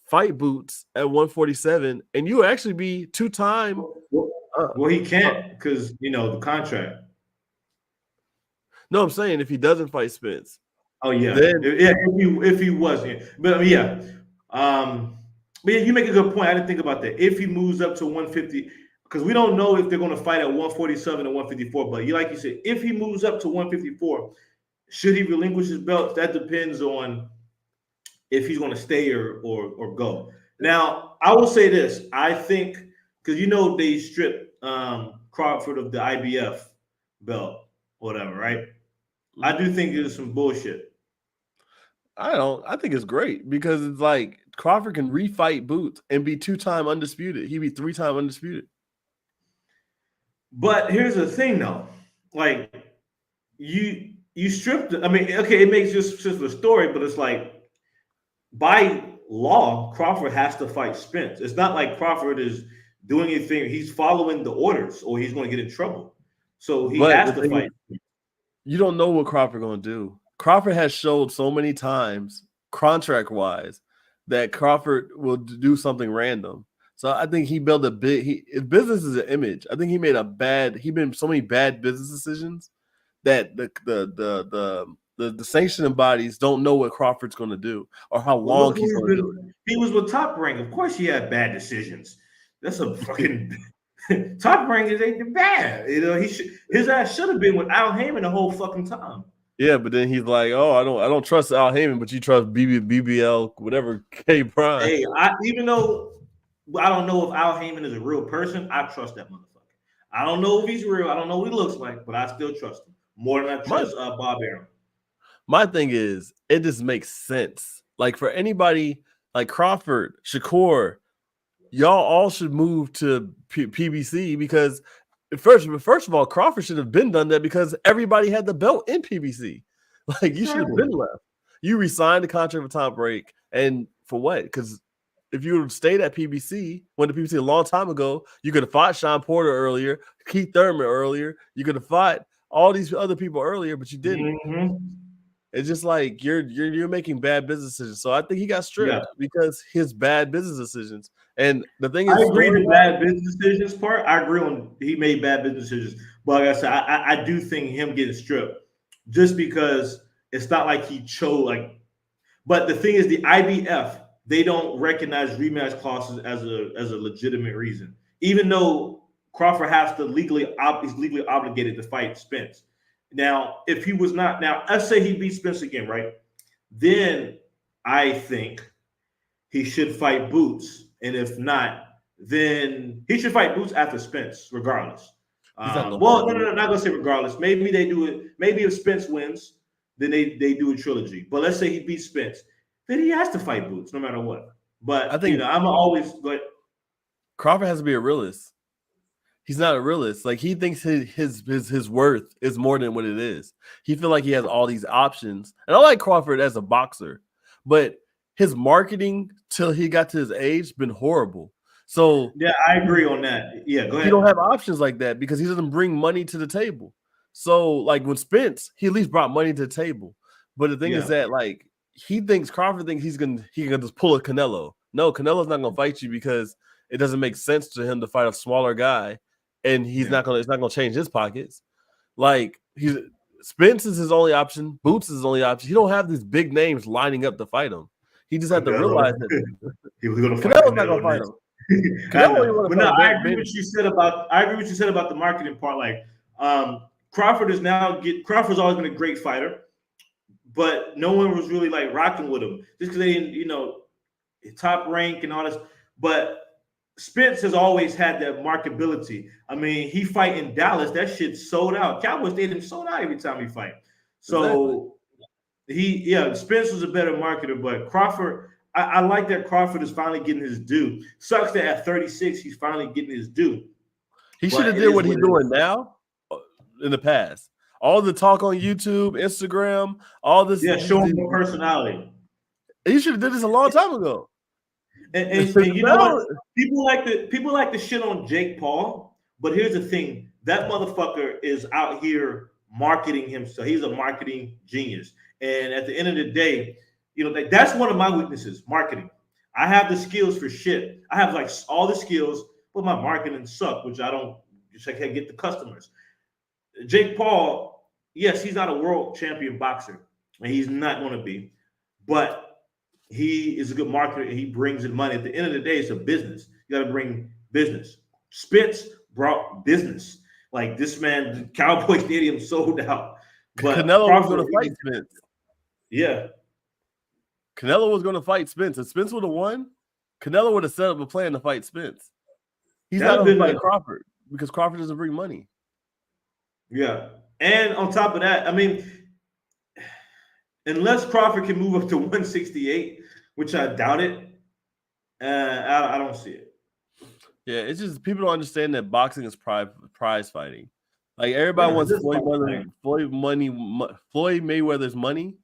fight Boots at 147, and you actually be two-time. Well, he can't because the contract. No, I'm saying if he doesn't fight Spence. Oh yeah, if he wasn't, but yeah, but yeah, you make a good point. I didn't think about that. If he moves up to 150, because we don't know if they're going to fight at 147 or 154. But like you said, if he moves up to 154, should he relinquish his belts? That depends on if he's going to stay or go. Now, I will say this: I think because they stripped Crawford of the IBF belt, whatever, right? I do think it's some bullshit. I think it's great because it's like Crawford can refight Boots and be two-time undisputed. He'd be three-time undisputed. But here's the thing, though. Like you stripped. I mean, okay, it makes just a story, but it's like by law, Crawford has to fight Spence. It's not like Crawford is doing anything. He's following the orders, or he's going to get in trouble. So he has to fight. You don't know what Crawford going to do. Crawford has showed so many times, contract-wise, that Crawford will do something random. So I think he built his business is an image. I think he made so many bad business decisions that the sanctioning bodies don't know what Crawford's going to do or how long he's going to do it. He was with Top Rank. Of course, he had bad decisions. That's a fucking Top Rank ain't bad. His ass should have been with Al Heyman the whole fucking time. Yeah, but then he's like, "Oh, I don't trust Al Heyman, but you trust BBL, whatever K Prime." Hey, even though I don't know if Al Heyman is a real person, I trust that motherfucker. I don't know if he's real. I don't know what he looks like, but I still trust him more than I trust Bob Arum. My thing is, it just makes sense. Like for anybody like Crawford, Shakur, y'all all should move to PBC because first of all, Crawford should have been done that because everybody had the belt in PBC. Like you should have been left. You resigned the contract with Top Break, and for what? Because if you would have stayed at PBC, went to PBC a long time ago, you could have fought Sean Porter earlier, Keith Thurman earlier. You could have fought all these other people earlier, but you didn't. Mm-hmm. It's just like you're making bad business decisions. So I think he got stripped because his bad business decisions. And the thing is, I agree the bad business decisions part. I agree on he made bad business decisions. But like I said, I do think him getting stripped just because it's not like he chose But the thing is, the IBF, they don't recognize rematch clauses as a legitimate reason, even though Crawford has to is legally obligated to fight Spence. Now, if he was not, let's say he beats Spence again, right? Then I think he should fight Boots, and if not, then he should fight Boots after Spence, regardless. No, not gonna say regardless. Maybe they do it. Maybe if Spence wins, then they do a trilogy. But let's say he beats Spence, then he has to fight Boots no matter what. But I think I'm always like Crawford has to be a realist. He's not a realist. Like he thinks his worth is more than what it is. He feel like he has all these options. And I like Crawford as a boxer, but his marketing till he got to his age been horrible. So yeah, I agree on that. Yeah, go ahead. He don't have options like that because he doesn't bring money to the table. So like when Spence, he at least brought money to the table. But the thing is that like Crawford thinks he can just pull a Canelo. No, Canelo's not gonna fight you because it doesn't make sense to him to fight a smaller guy, and it's not gonna change his pockets. Like Spence is his only option, Boots is his only option. He don't have these big names lining up to fight him. He just had to realize that he was gonna fight Canelo's not gonna fight him. I agree what you said about the marketing part. Like Crawford's always been a great fighter, but no one was really like rocking with him just because they didn't, top rank and all this. But Spence has always had that marketability. I mean, he fight in Dallas, that shit sold out. Cowboy Stadium sold out every time he fight. So Spence was a better marketer, but Crawford. I like that Crawford is finally getting his due. Sucks that at 36 he's finally getting his due. He should have did what he's doing now in the past. All the talk on YouTube, Instagram, all this. Yeah, showing more personality. He should have did this a long time ago. And you know what? People like to shit on Jake Paul, but here's the thing: that motherfucker is out here marketing himself. He's a marketing genius, and at the end of the day. That's one of my weaknesses, marketing. I have the skills for shit. I have like all the skills, but my marketing suck, which I can't get the customers. Jake Paul, yes, he's not a world champion boxer, and he's not going to be, but he is a good marketer and he brings in money. At the end of the day, it's a business. You got to bring business. Spence brought business. Like this man, the Cowboy Stadium sold out. But Canelo was going to fight Spence. Yeah. Canelo was going to fight Spence. If Spence would have won, Canelo would have set up a plan to fight Spence. He's not going to fight Crawford because Crawford doesn't bring money. Yeah. And on top of that, I mean, unless Crawford can move up to 168, which I doubt it, I don't see it. Yeah, it's just people don't understand that boxing is prize fighting. Like everybody wants Floyd Mayweather's money.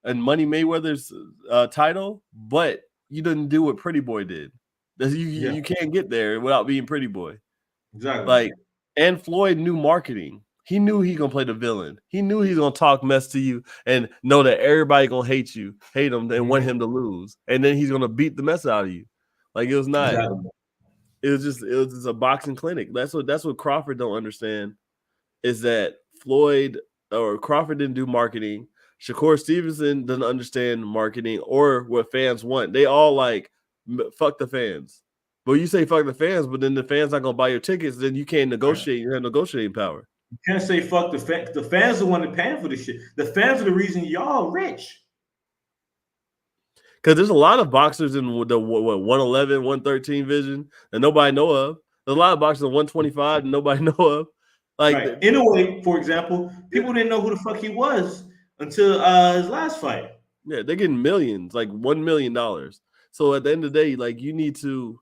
And Money Mayweather's title, but you didn't do what Pretty Boy did. You can't get there without being Pretty Boy. Exactly. And Floyd knew marketing. He knew he gonna play the villain. He knew he's gonna talk mess to you and know that everybody gonna hate him and want him to lose. And then he's gonna beat the mess out of you. Like it was not. Exactly. It was just a boxing clinic. That's what Crawford don't understand is that Crawford didn't do marketing. Shakur Stevenson doesn't understand marketing or what fans want. They all like fuck the fans. But you say fuck the fans, but then the fans not gonna buy your tickets. Then you can't negotiate. You have negotiating power. You can't say fuck the fans. The fans are the one that paying for this shit. The fans are the reason y'all rich. Because there's a lot of boxers in the 111, 113 vision that nobody know of. There's a lot of boxers in 125 that nobody know of. Like in a way, for example, people didn't know who the fuck he was until his last fight. Yeah, they're getting millions, like $1 million. So at the end of the day, like you need to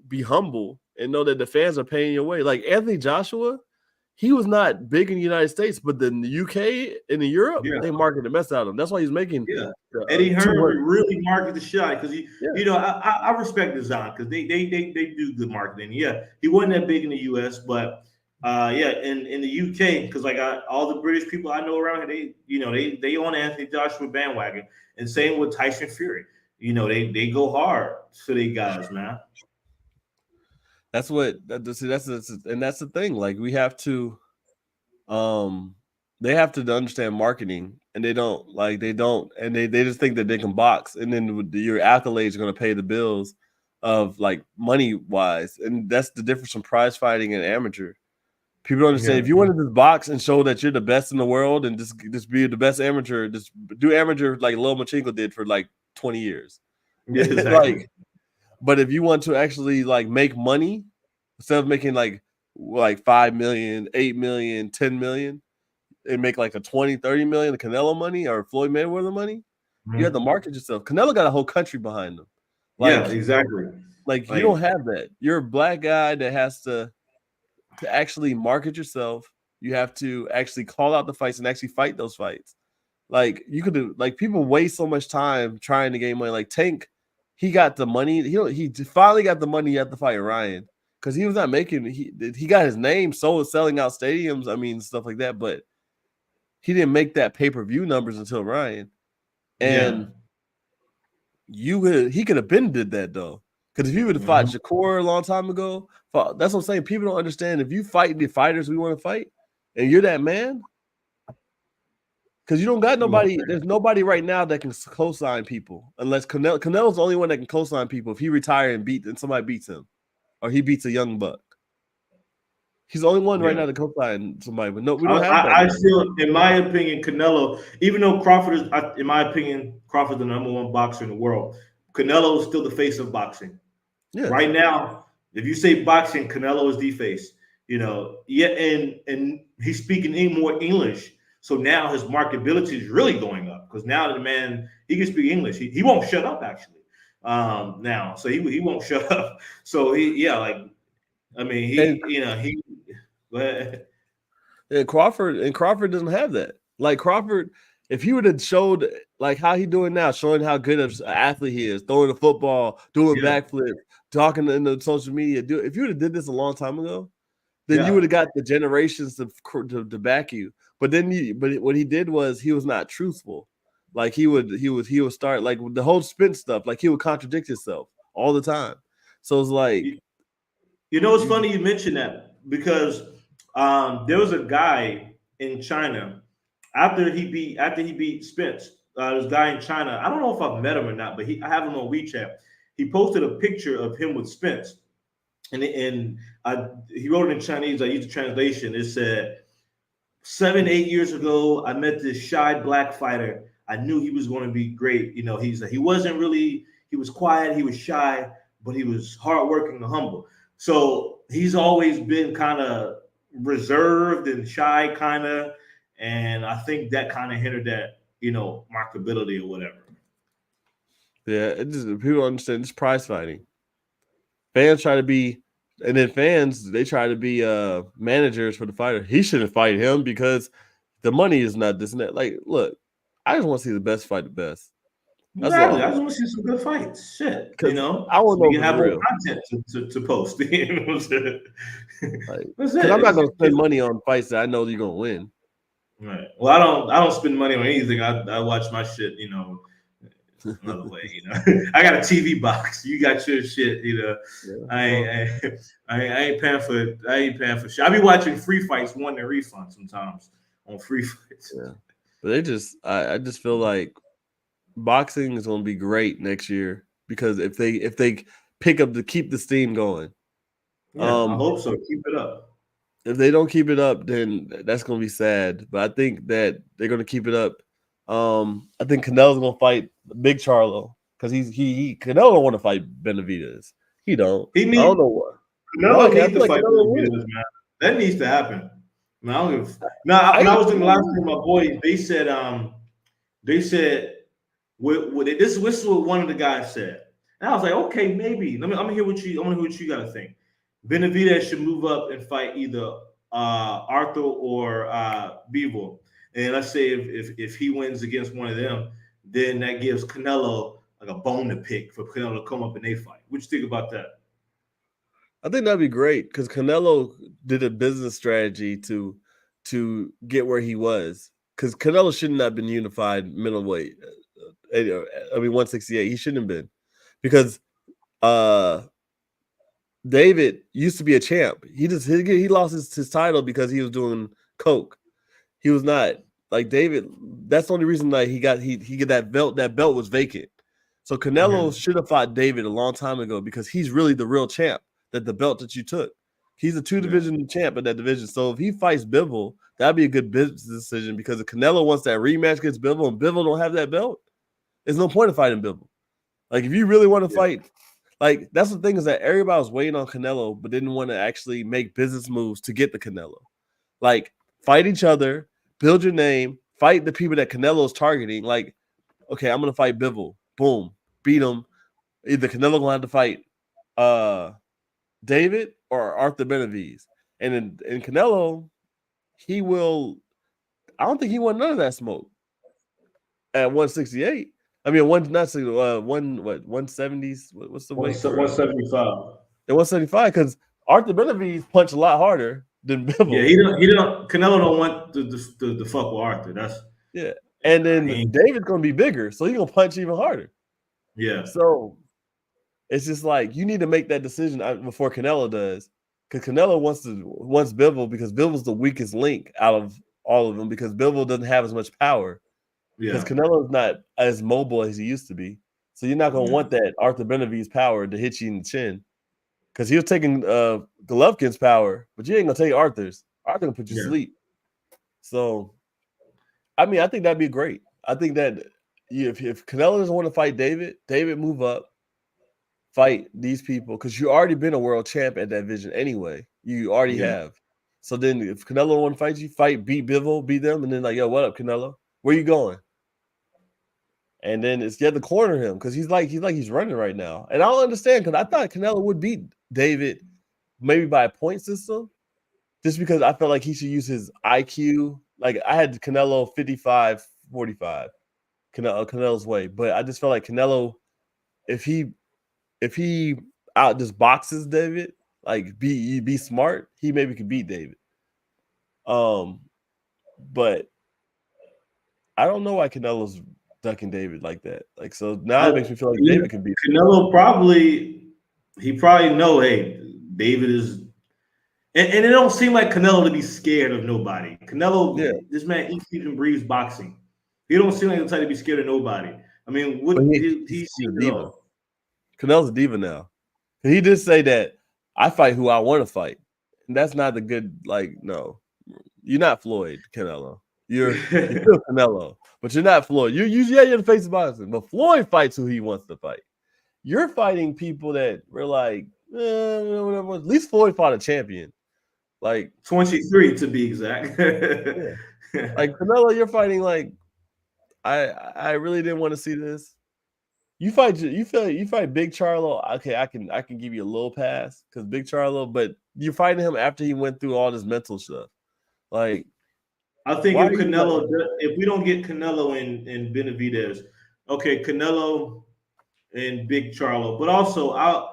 be humble and know that the fans are paying your way. Like Anthony Joshua, he was not big in the United States, but in the UK and in Europe, they marketed the mess out of him. That's why he's making. Yeah, Eddie Hearn really marketed the shot because I respect Design because they do good marketing. Yeah, he wasn't that big in the US, but. In the UK, because like all the British people I know around here, they on Anthony Joshua bandwagon, and same with Tyson Fury. They go hard for they guys, man. That's the thing. Like we have to, they have to understand marketing, and they don't, and they just think that they can box, and then your accolades are going to pay the bills of like money wise, and that's the difference from prize fighting and amateur. People don't understand. If you want to just box and show that you're the best in the world and just be the best amateur, just do amateur like Lil Machinko did for like 20 years. Yeah, exactly. But if you want to actually like make money instead of making like 5 million, 8 million, 10 million, and make like a 20, 30 million, the Canelo money or Floyd Mayweather money, Mhm. you have to market yourself. Canelo got a whole country behind him. Yeah, exactly. Like you don't have that. You're a black guy that has to actually market yourself. You have to actually call out the fights and actually fight those fights. Like you could like people waste so much time trying to gain money. Like Tank, he got the money. He finally got the money at the fight Ryan because he was not making. He got his name sold selling out stadiums. I mean stuff like that, but he didn't make that pay-per-view numbers until Ryan. And he could have been did that though. Because if you would have fought Shakur a long time ago, that's what I'm saying. People don't understand. If you fight the fighters we want to fight, and you're that man, because you don't got nobody. There's nobody right now that can co-sign people unless Canelo's the only one that can co-sign people if he retire and somebody beats him, or he beats a young buck. He's the only one right now to co-sign somebody. But no, we don't have that. I still, in my opinion, Canelo, even though Crawford is, in my opinion, Crawford's the number one boxer in the world. Canelo is still the face of boxing. Yeah. Right now, if you say boxing, Canelo is the face. You know, and he's speaking more English. So now his marketability is really going up because now the man, he can speak English. He won't shut up actually. Now, so he won't shut up. So go ahead. And Crawford doesn't have that. Like Crawford, if he would have showed like how he doing now, showing how good of an athlete he is, throwing the football, doing backflips, talking in the social media, if you would have did this a long time ago, then you would have got the generations to back you. But what he did was he was not truthful. Like he would start like the whole spin stuff. Like he would contradict himself all the time. So it's like, it's funny you mentioned that because there was a guy in China after he beat Spence. This guy in China. I don't know if I've met him or not, but I have him on WeChat. He posted a picture of him with Spence. And he wrote it in Chinese. I used the translation. It said, 7-8 years ago, I met this shy black fighter. I knew he was going to be great. You know, he was quiet, he was shy, but he was hardworking and humble. So he's always been kind of reserved and shy, kind of. And I think that kind of hindered that, marketability or whatever. Yeah, people don't understand it's prize fighting. Fans try to be, and then fans, they try to be managers for the fighter. He shouldn't fight him because the money is not this and that. Like, look, I just want to see the best fight the best. Exactly. I just want to see some good fights. Shit, I want to have more content to post. You know what I'm saying? Because I'm not going to spend money on fights that I know you're going to win. Right. Well, I don't spend money on anything. I watch my shit, another way. I got a TV box. You got your shit. Yeah. I ain't paying for shit. I be watching free fights, won and refund sometimes on free fights. Yeah. But I just feel like boxing is going to be great next year because if they pick up to keep the steam going. Yeah, I hope so. Keep it up. If they don't keep it up, then that's going to be sad. But I think that they're going to keep it up. I think Canelo's going to fight Big Charlo because Canelo don't want to fight Benavidez. He don't. I don't know what. Canelo needs to fight Benavidez, man. That needs to happen. When I was doing the last thing, my boys, they said this is what one of the guys said. And I was like, okay, maybe. I'm gonna hear what you gotta think. Benavidez should move up and fight either Arthur or Bivol. And let's say if he wins against one of them, then that gives Canelo like a bone to pick for Canelo to come up and they fight. What you think about that? I think that'd be great because Canelo did a business strategy to get where he was. Because Canelo shouldn't have been unified middleweight. 168. He shouldn't have been because David used to be a champ. He lost his title because he was doing coke. He was not like David. That's the only reason that he got that belt. That belt was vacant. So Canelo should have fought David a long time ago because he's really the real champ. That the belt that you took. He's a 2-division champ in that division. So if he fights Bivol, that'd be a good business decision because if Canelo wants that rematch against Bivol and Bivol don't have that belt, there's no point in fighting Bivol. Like if you really want to fight, like that's the thing is that everybody was waiting on Canelo, but didn't want to actually make business moves to get the Canelo. Like fight each other, build your name, fight the people that Canelo's targeting. Like, okay, I'm gonna fight Bivol. Boom, beat him. Either Canelo gonna have to fight David or Arthur Benavides. And in Canelo, he will. I don't think he want none of that smoke at 168. I mean, one not 170s. What's the weight for 175. at 175? Because Arthur Benavides punched a lot harder than Yeah, Bivol. he don't. Canelo don't want the fuck with Arthur. That's Yeah, and then he, David's gonna be bigger, so he's gonna punch even harder. yeah, So it's just like you need to make that decision before Canelo does, because Canelo wants Bivol because Bivol's the weakest link out of all of them because Bivol doesn't have as much power because yeah, Canelo's not as mobile as he used to be. So you're not gonna yeah, want that Arthur Benavides power to hit you in the chin because he was taking Golovkin's power, but you ain't gonna take Arthur's. Arthur gonna put you to yeah, sleep. So I mean, I think that'd be great. I think that if Canelo doesn't want to fight David, move up, fight these people because you already been a world champ at that division anyway. You already yeah, have. So then, if Canelo want to fight you, beat Bivol, beat them, and then like, yo, what up, Canelo? Where you going? And then it's you have to corner him because he's running right now. And I don't understand because I thought Canelo would beat David maybe by a point system, just because I felt like he should use his IQ. Like I had Canelo 55-45, Canelo's way, but I just felt like Canelo, if he out just boxes David, like be smart, he maybe could beat David. But I don't know why Canelo's ducking David like that. Like so now it makes me feel like David can beat Canelo probably know, hey, David is, and it don't seem like Canelo to be scared of nobody. Canelo, yeah. this man eats, sleeps, and breathes boxing. He don't seem like the type to be scared of nobody. I mean, what But he's he's a seen it diva. all. Canelo's a diva now. He did say that I fight who I want to fight. And that's not the good, like, no. You're not Floyd, Canelo. You're still Canelo, but you're not Floyd. You're the face of boxing, but Floyd fights who he wants to fight. You're fighting people that were like, whatever. At least Floyd fought a champion. Like 23 to be exact. yeah. Like Canelo, you're fighting like I really didn't want to see this. You fight Big Charlo. Okay, I can give you a little pass because Big Charlo, but you're fighting him after he went through all this mental stuff. Like, I think if we don't get Canelo and Benavidez, okay, Canelo and Big Charlo, but also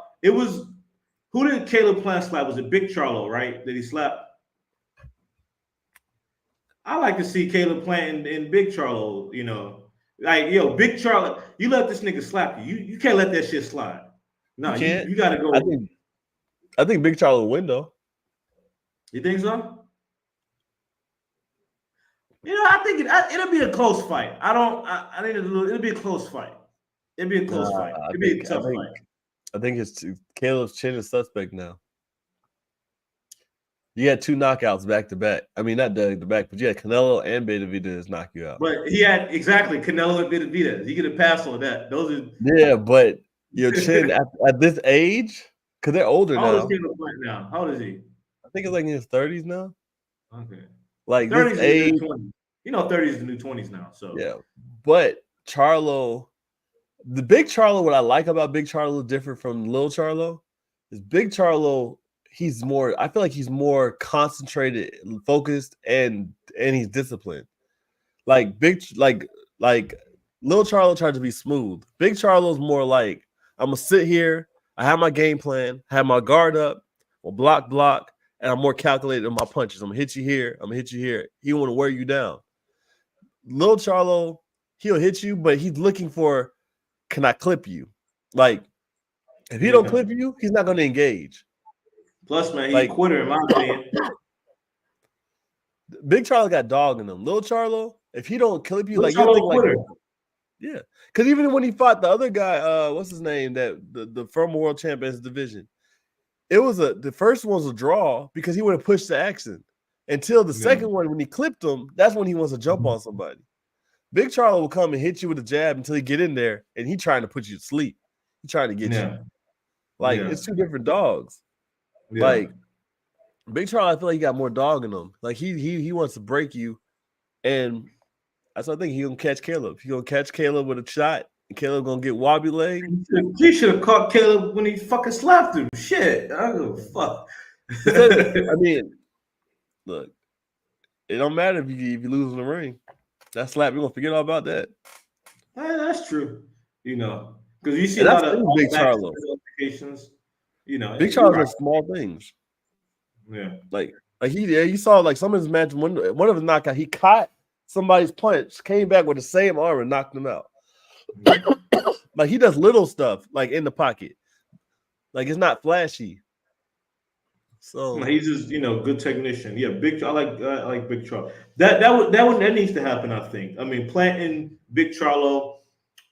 who did Caleb Plant slap? Was it Big Charlo, right? That he slapped? I like to see Caleb Plant and Big Charlo, like Big Charlo, you let this nigga slap you. You can't let that shit slide. No, you gotta go. I think Big Charlo will win though. You think so? I think it'll be a close fight. I think it'll be a close fight. It'll be a close fight. It'll be a tough fight. I think Caleb's chin is suspect now. You had 2 knockouts back to back. I mean, not back to back, but you had Canelo and Benavidez knock you out. But he had exactly Canelo and Benavidez. He get a pass on that. Yeah, but your chin at this age, because they're older now. How old is Caleb Plant now? How old is he? I think it's like in his 30s now. Okay. Like 30s this age, 20s. 30s is the new 20s now. So yeah. But Charlo, the Big Charlo, what I like about Big Charlo different from Lil Charlo is Big Charlo, I feel like he's more concentrated, focused, and he's disciplined. Like Lil Charlo tried to be smooth. Big Charlo's more like, I'm gonna sit here, I have my game plan, have my guard up, will block, and I'm more calculated in my punches. I'm gonna hit you here, I'm gonna hit you here. He want to wear you down. Lil Charlo, he'll hit you, but he's looking for, can I clip you? Like, if he don't clip you, he's not gonna engage. Plus, man, he's a quitter in my opinion. Big Charlo got dog in him. Lil Charlo, if he don't clip you, like you'll think like, yeah. Because even when he fought the other guy, what's his name? That the former world champions division, it was the first one was a draw because he would have pushed the action until the second one when he clipped him. That's when he wants to jump on somebody. Big Charlo will come and hit you with a jab until he get in there, and he trying to put you to sleep. He trying to get you. Like it's 2 different dogs. Like Big Charlo, I feel like he got more dog in him. Like he wants to break you, And that's what I think. He gonna catch Caleb. He gonna catch Caleb with a shot, and Caleb gonna get wobbly leg. He should have caught Caleb when he fucking slapped him. Shit, I don't give a fuck. I mean, look, it don't matter if you lose in the ring. That slap, you're gonna forget all about that. That's true. You know, because you see a lot of Big Charlo. You know, Big Charlo's are small things. Yeah, like you saw like some of his matches. One of his knockout, he caught somebody's punch, came back with the same arm and knocked him out. Like he does little stuff like in the pocket. Like it's not flashy. So he's just good technician. Yeah, I like Big Charlo. That needs to happen. I think. I mean, planting Big Charlo.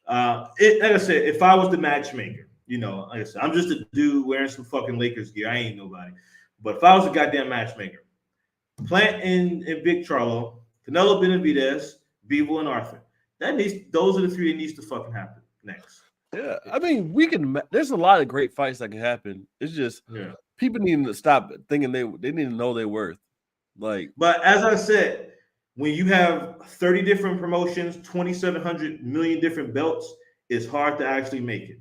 Like I said, if I was the matchmaker, like I said, I'm just a dude wearing some fucking Lakers gear. I ain't nobody. But if I was a goddamn matchmaker, Plant in Big Charlo, Canelo Benavidez, Bevo, and Arthur. Those are the three that needs to fucking happen next. Yeah, I mean, there's a lot of great fights that can happen. It's just people need to stop thinking they need to know their worth. But as I said, when you have 30 different promotions, 2,700 million different belts, it's hard to actually make it.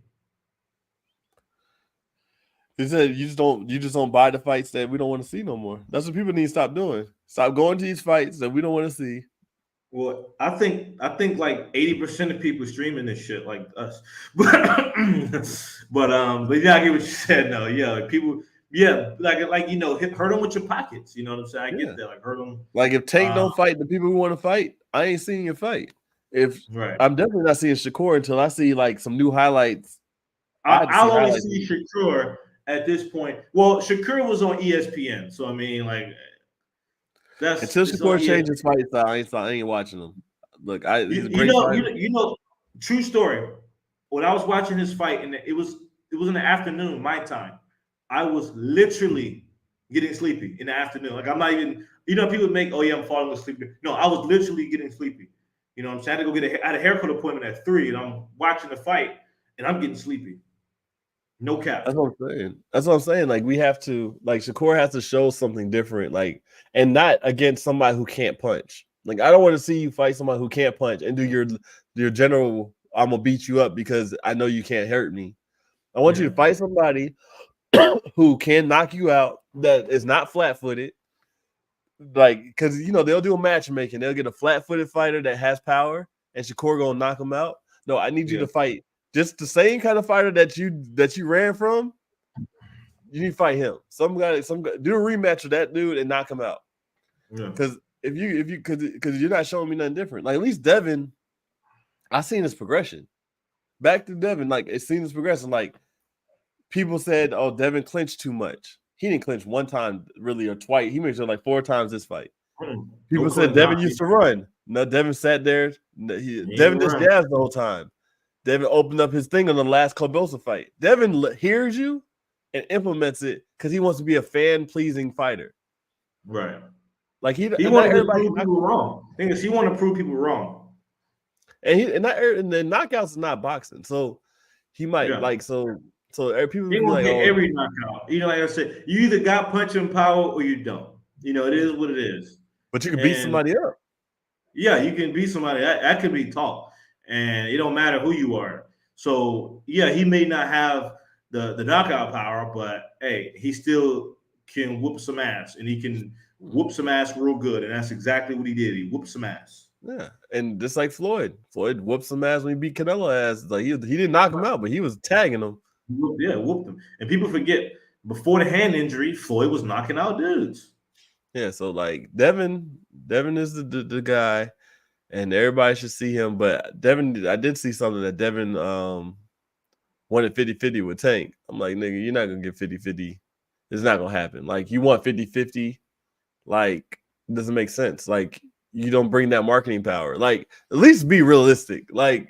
He said you just don't buy the fights that we don't want to see no more. That's what people need to stop doing. Stop going to these fights that we don't want to see. Well, I think like 80% of people streaming this shit like us. But yeah, I get what you said. No, yeah, like people, yeah, like hurt them with your pockets. You know what I'm saying? I get that. Like hurt them. Like if Tank don't fight the people we want to fight, I ain't seeing you fight. I'm definitely not seeing Shakur until I see like some new highlights. I'll only see Shakur at this point. Well, Shakur was on ESPN, so I mean, like, that's until Shakur changes fights, I ain't watching them. Look, he's a great fighter. True story. When I was watching his fight, and it was in the afternoon, my time, I was literally getting sleepy in the afternoon. Like I'm not even, people make, oh yeah, I'm falling asleep. No, I was literally getting sleepy. You know what I'm saying? I had to go I had a haircut appointment at 3, and I'm watching the fight, and I'm getting sleepy. No cap. That's what I'm saying. Like we have to, like Shakur has to show something different, like, and not against somebody who can't punch. Like I don't want to see you fight somebody who can't punch and do your general. I'm gonna beat you up because I know you can't hurt me. I want you to fight somebody who can knock you out, that is not flat-footed. Like, because they'll do a matchmaking, they'll get a flat-footed fighter that has power, and Shakur gonna knock him out. No, I need you to fight just the same kind of fighter that you ran from. You need to fight him. Some guy, do a rematch with that dude and knock him out. Because because you're not showing me nothing different. Like at least Devin, I seen his progression. Back to Devin, like it's seen his progression. Like people said, oh, Devin clinched too much. He didn't clinch one time really or twice. He made sure like 4 times this fight. People said Devin used to run. No, Devin sat there. Devin just jazzed the whole time. Devin opened up his thing on the last Corbosa fight. Devin hears you and implements it because he wants to be a fan-pleasing fighter. Right. Like he wants to prove people wrong. Thing is, he want to prove people wrong. And the knockouts is not boxing, so he might like so people he won't get every knockout. Like I said, you either got punching power or you don't. It is what it is. But you can beat somebody up. Yeah, you can beat somebody. That could be taught. And it don't matter who you are. So yeah, he may not have the knockout power, but hey, he still can whoop some ass, and he can whoop some ass real good, and that's exactly what he did. He whooped some ass. Yeah, and just like Floyd whooped some ass when he beat Canelo ass. Like he didn't knock him out, but he was tagging him. Yeah, whooped him. And people forget before the hand injury, Floyd was knocking out dudes. Yeah, so like Devin is the guy. And everybody should see him. But Devin, I did see something that Devin wanted 50-50 with Tank. I'm like, nigga, you're not going to get 50-50. It's not going to happen. Like, you want 50-50. Like, it doesn't make sense. Like, you don't bring that marketing power. Like, at least be realistic. Like,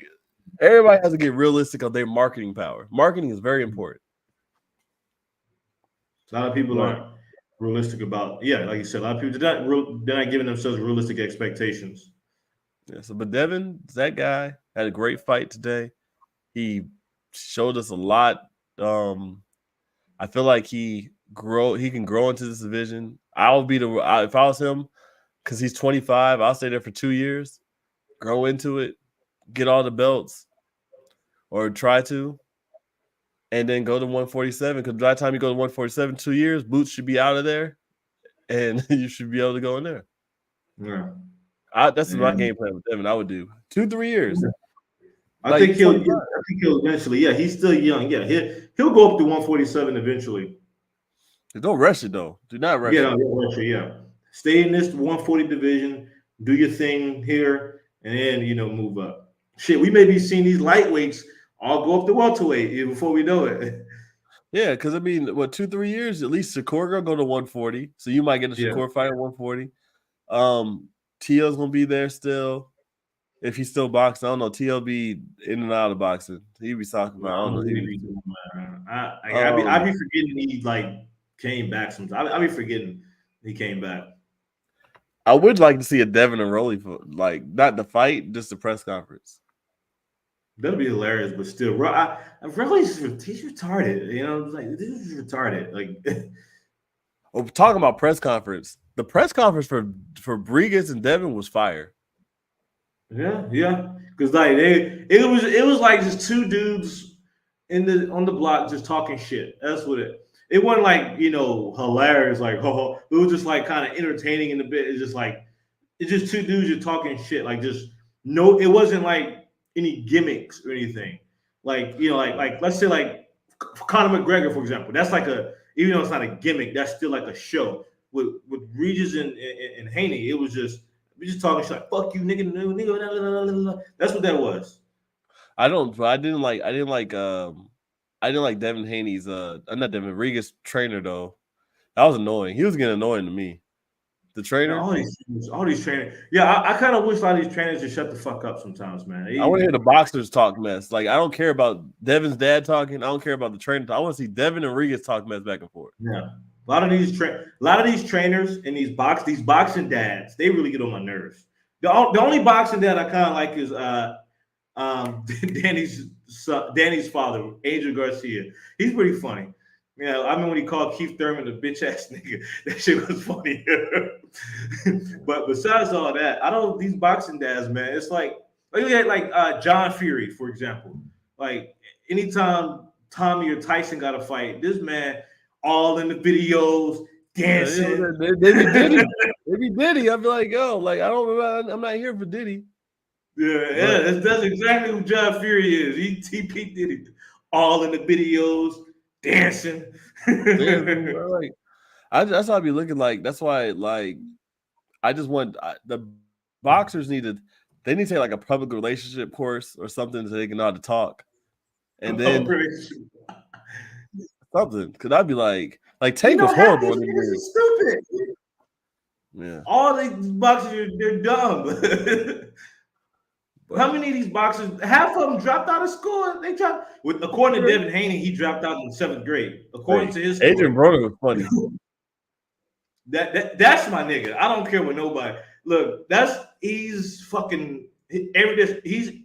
everybody has to get realistic of their marketing power. Marketing is very important. A lot of people aren't realistic about, like you said, a lot of people, they're not giving themselves realistic expectations. Yeah, but Devin, that guy, had a great fight today. He showed us a lot. I feel like he can grow into this division. If I was him, because he's 25. I'll stay there for 2 years, grow into it, get all the belts, or try to, and then go to 147. Because by the time you go to 147, 2 years, Boots should be out of there, and you should be able to go in there. Yeah. That's my game plan with Devin. I would do 2-3 years. Yeah. I Like think he'll eventually. Yeah, he's still young. Yeah, he'll go up to 147 eventually. Don't rush it though. Do not rush it. Yeah. Stay in this 140 division. Do your thing here, and then move up. Shit, we may be seeing these lightweights all go up to welterweight before we know it. Yeah, because I mean, 2-3 years at least. Shakur gonna go to 140, so you might get a Shakur fight at 140. TL's gonna be there still. If he's still boxing, I don't know. TL be in and out of boxing. He be talking about. I don't know. I be forgetting he came back sometimes. I be forgetting he came back. I would like to see a Devin and Rolly not the fight, just the press conference. That'll be hilarious, but still, Rolly's he's retarded. This is retarded. Talking about press conference, the press conference for Regis and Devin was fire. Yeah, because it was like just two dudes on the block just talking shit. That's what it wasn't hilarious, it was just kind of entertaining in the bit. It's just two dudes just talking shit, it wasn't like any gimmicks or anything. Let's say Conor McGregor, for example. That's even though it's not a gimmick, that's still like a show. With Regis and Haney, it was just we just talking shit fuck you, nigga. That's what that was. I didn't like Devin Haney's not Devin Regis trainer though. That was annoying. He was getting annoying to me. The trainer, yeah, all these trainers. Yeah, I kind of wish a lot of these trainers just shut the fuck up sometimes, man. I want to hear the boxers talk mess. I don't care about Devin's dad talking. I don't care about the trainer. I want to see Devin and Regis talk mess back and forth. Yeah, a lot of these trainers and these boxing dads, they really get on my nerves. The only boxing dad I kind of like is Danny's father, Angel Garcia. He's pretty funny. Yeah, I remember when he called Keith Thurman a bitch ass nigga. That shit was funny. But besides all that, these boxing dads, man. It's like John Fury, for example. Anytime Tommy or Tyson got a fight, this man all in the videos dancing. They be Diddy. They be Diddy. I'd be like, yo, I'm not here for Diddy. Yeah, that's exactly who John Fury is. He P. Diddy, all in the videos, dancing. That's why I be looking like. That's why I just want the boxers need to take a public relationship course or something so they can know how to talk, and then something. Because I'd be like Tank was horrible. This is stupid. Yeah, all these boxers they're dumb. How many of these boxers? Half of them dropped out of school. They dropped. According to Devin Haney, he dropped out in 7th grade. According to his story. Adrian Broner was funny. That's my nigga. I don't care what nobody. Look, he's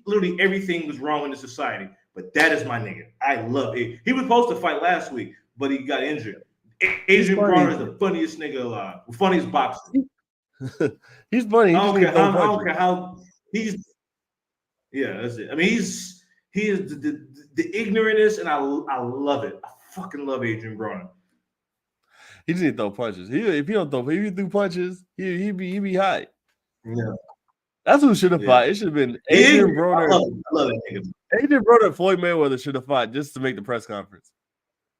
literally everything was wrong in the society. But that is my nigga. I love it. He was supposed to fight last week, but he got injured. Adrian Broner is the funniest nigga alive. The funniest boxer. He's funny. I don't care how he's. Yeah, that's it. I mean, he is the ignorantness, and I love it. I fucking love Adrian Broner. He just need to throw punches. If he threw punches, he be high. Yeah, that's who should have fought. It should have been Adrian Broner. I love that nigga. Adrian Broner and Floyd Mayweather should have fought just to make the press conference.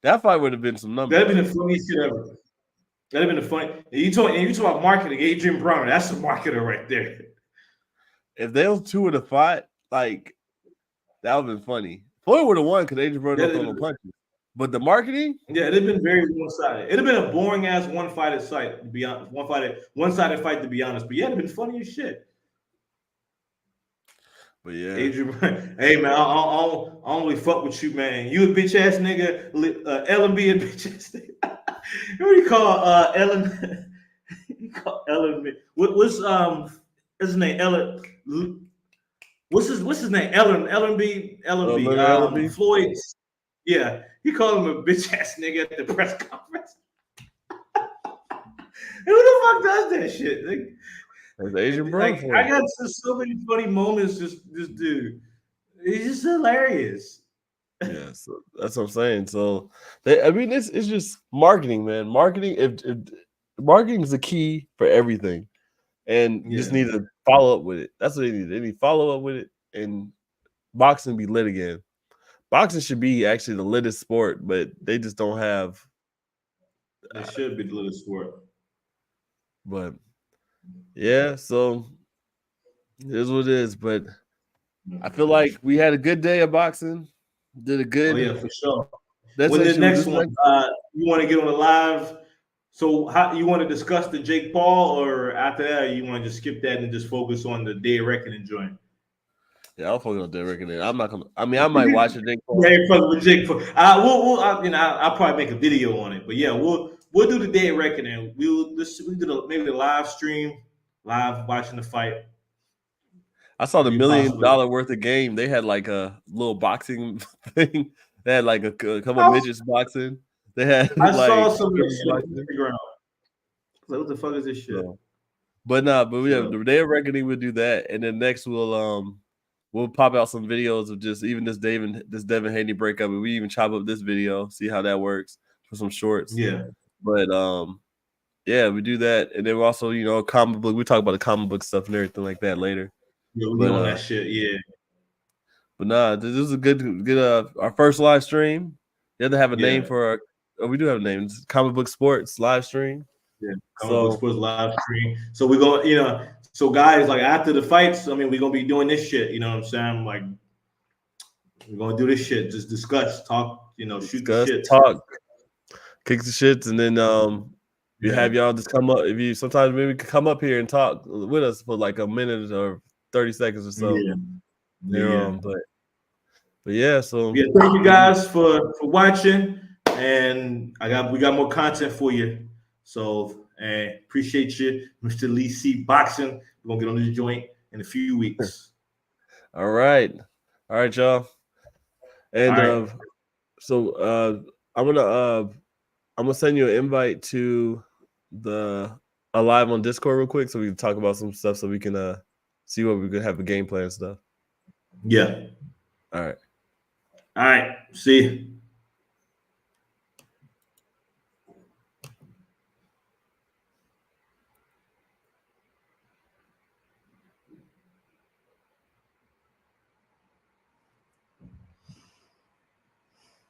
That fight would have been some numbers. That'd have been the funniest shit ever. That'd have been the funny. You talk about marketing. Adrian Broner, that's a marketer right there. If those two would have fought, that would have been funny. Floyd would have won because Adrian Broner don't throw no punches. But the marketing, it'd have been very one-sided. It'd have been a boring ass one-sided fight, to be honest. One-sided fight, to be honest. But it'd have been funny as shit. But yeah, Adrian, hey man, I only fuck with you, man. You a bitch ass nigga. Ellen be a bitch ass nigga. What do you call Ellen? You call Ellen? What's his name? Ellen. What's his name? Ellen B. Floyd. Yeah, he called him a bitch ass nigga at the press conference. Who the fuck does that shit? That's Asian bro Like for I you. got so many funny moments. Just this dude, he's just hilarious. Yeah, so that's what I'm saying. So I mean, it's just marketing, man. Marketing, if marketing is the key for everything, and you just Yeah, need to follow up with it. That's what they need. They need to follow up with it, and boxing be lit again. Boxing should be actually the littest sport, but they just don't have. it should be the little sport. But yeah, so it is what it is. But I feel like we had a good day of boxing. Did a Oh good. yeah, for sure. That's When the actually next this one, next. you want to get on the live? So how you want to discuss the Jake Paul, or after that you want to just skip that and just focus on the day of reckoning joint? Yeah, I'll focus on Derek and then I'm not gonna. I mean, I might watch it. Yeah, you're fucking with Jake Paul. I'll probably make a video on it, but yeah, we'll do the day of reckoning. We do maybe the live stream, live watching the fight. I saw the Maybe $1 million possibly. worth of game. They had like a little boxing thing. They had like a couple I, midgets boxing. They had I saw like some of this girls shit on boxing. Instagram. Like, what the fuck is this shit? So, but we have So the day of reckoning. We'll do that, and then next we'll pop out some videos of just even this Devin Haney breakup, and we even chop up this video, see how that works for some shorts. yeah, But yeah, we do that, and then we also comic book. We talk about the comic book stuff and everything like that later. yeah, we But on that shit. Yeah, But nah, this is a good our first live stream. You have to have a name yeah, for our we do have a name. It's Comic Book Sports live stream. yeah. Comic Book So Sports live stream. So we're going, so guys, like after the fights, I mean, we're gonna be doing this shit. You know what I'm saying? Like we're gonna do this shit. Just discuss, talk. Shoot the discuss, shits. talk, kick the shits, and then we Yeah, have y'all just come up. If you sometimes maybe could come up here and talk with us for like a minute or 30 seconds or so. yeah, You yeah. but yeah, so Yeah, thank you guys for watching, and we got more content for you. So, appreciate you, Mr. Lee C. Boxing. We're gonna get on this joint in a few weeks. all right, y'all. All And right. so I'm gonna send you an invite to a live on Discord real quick so we can talk about some stuff so we can see what we could have a game plan and stuff. Yeah. All right. All right. See you.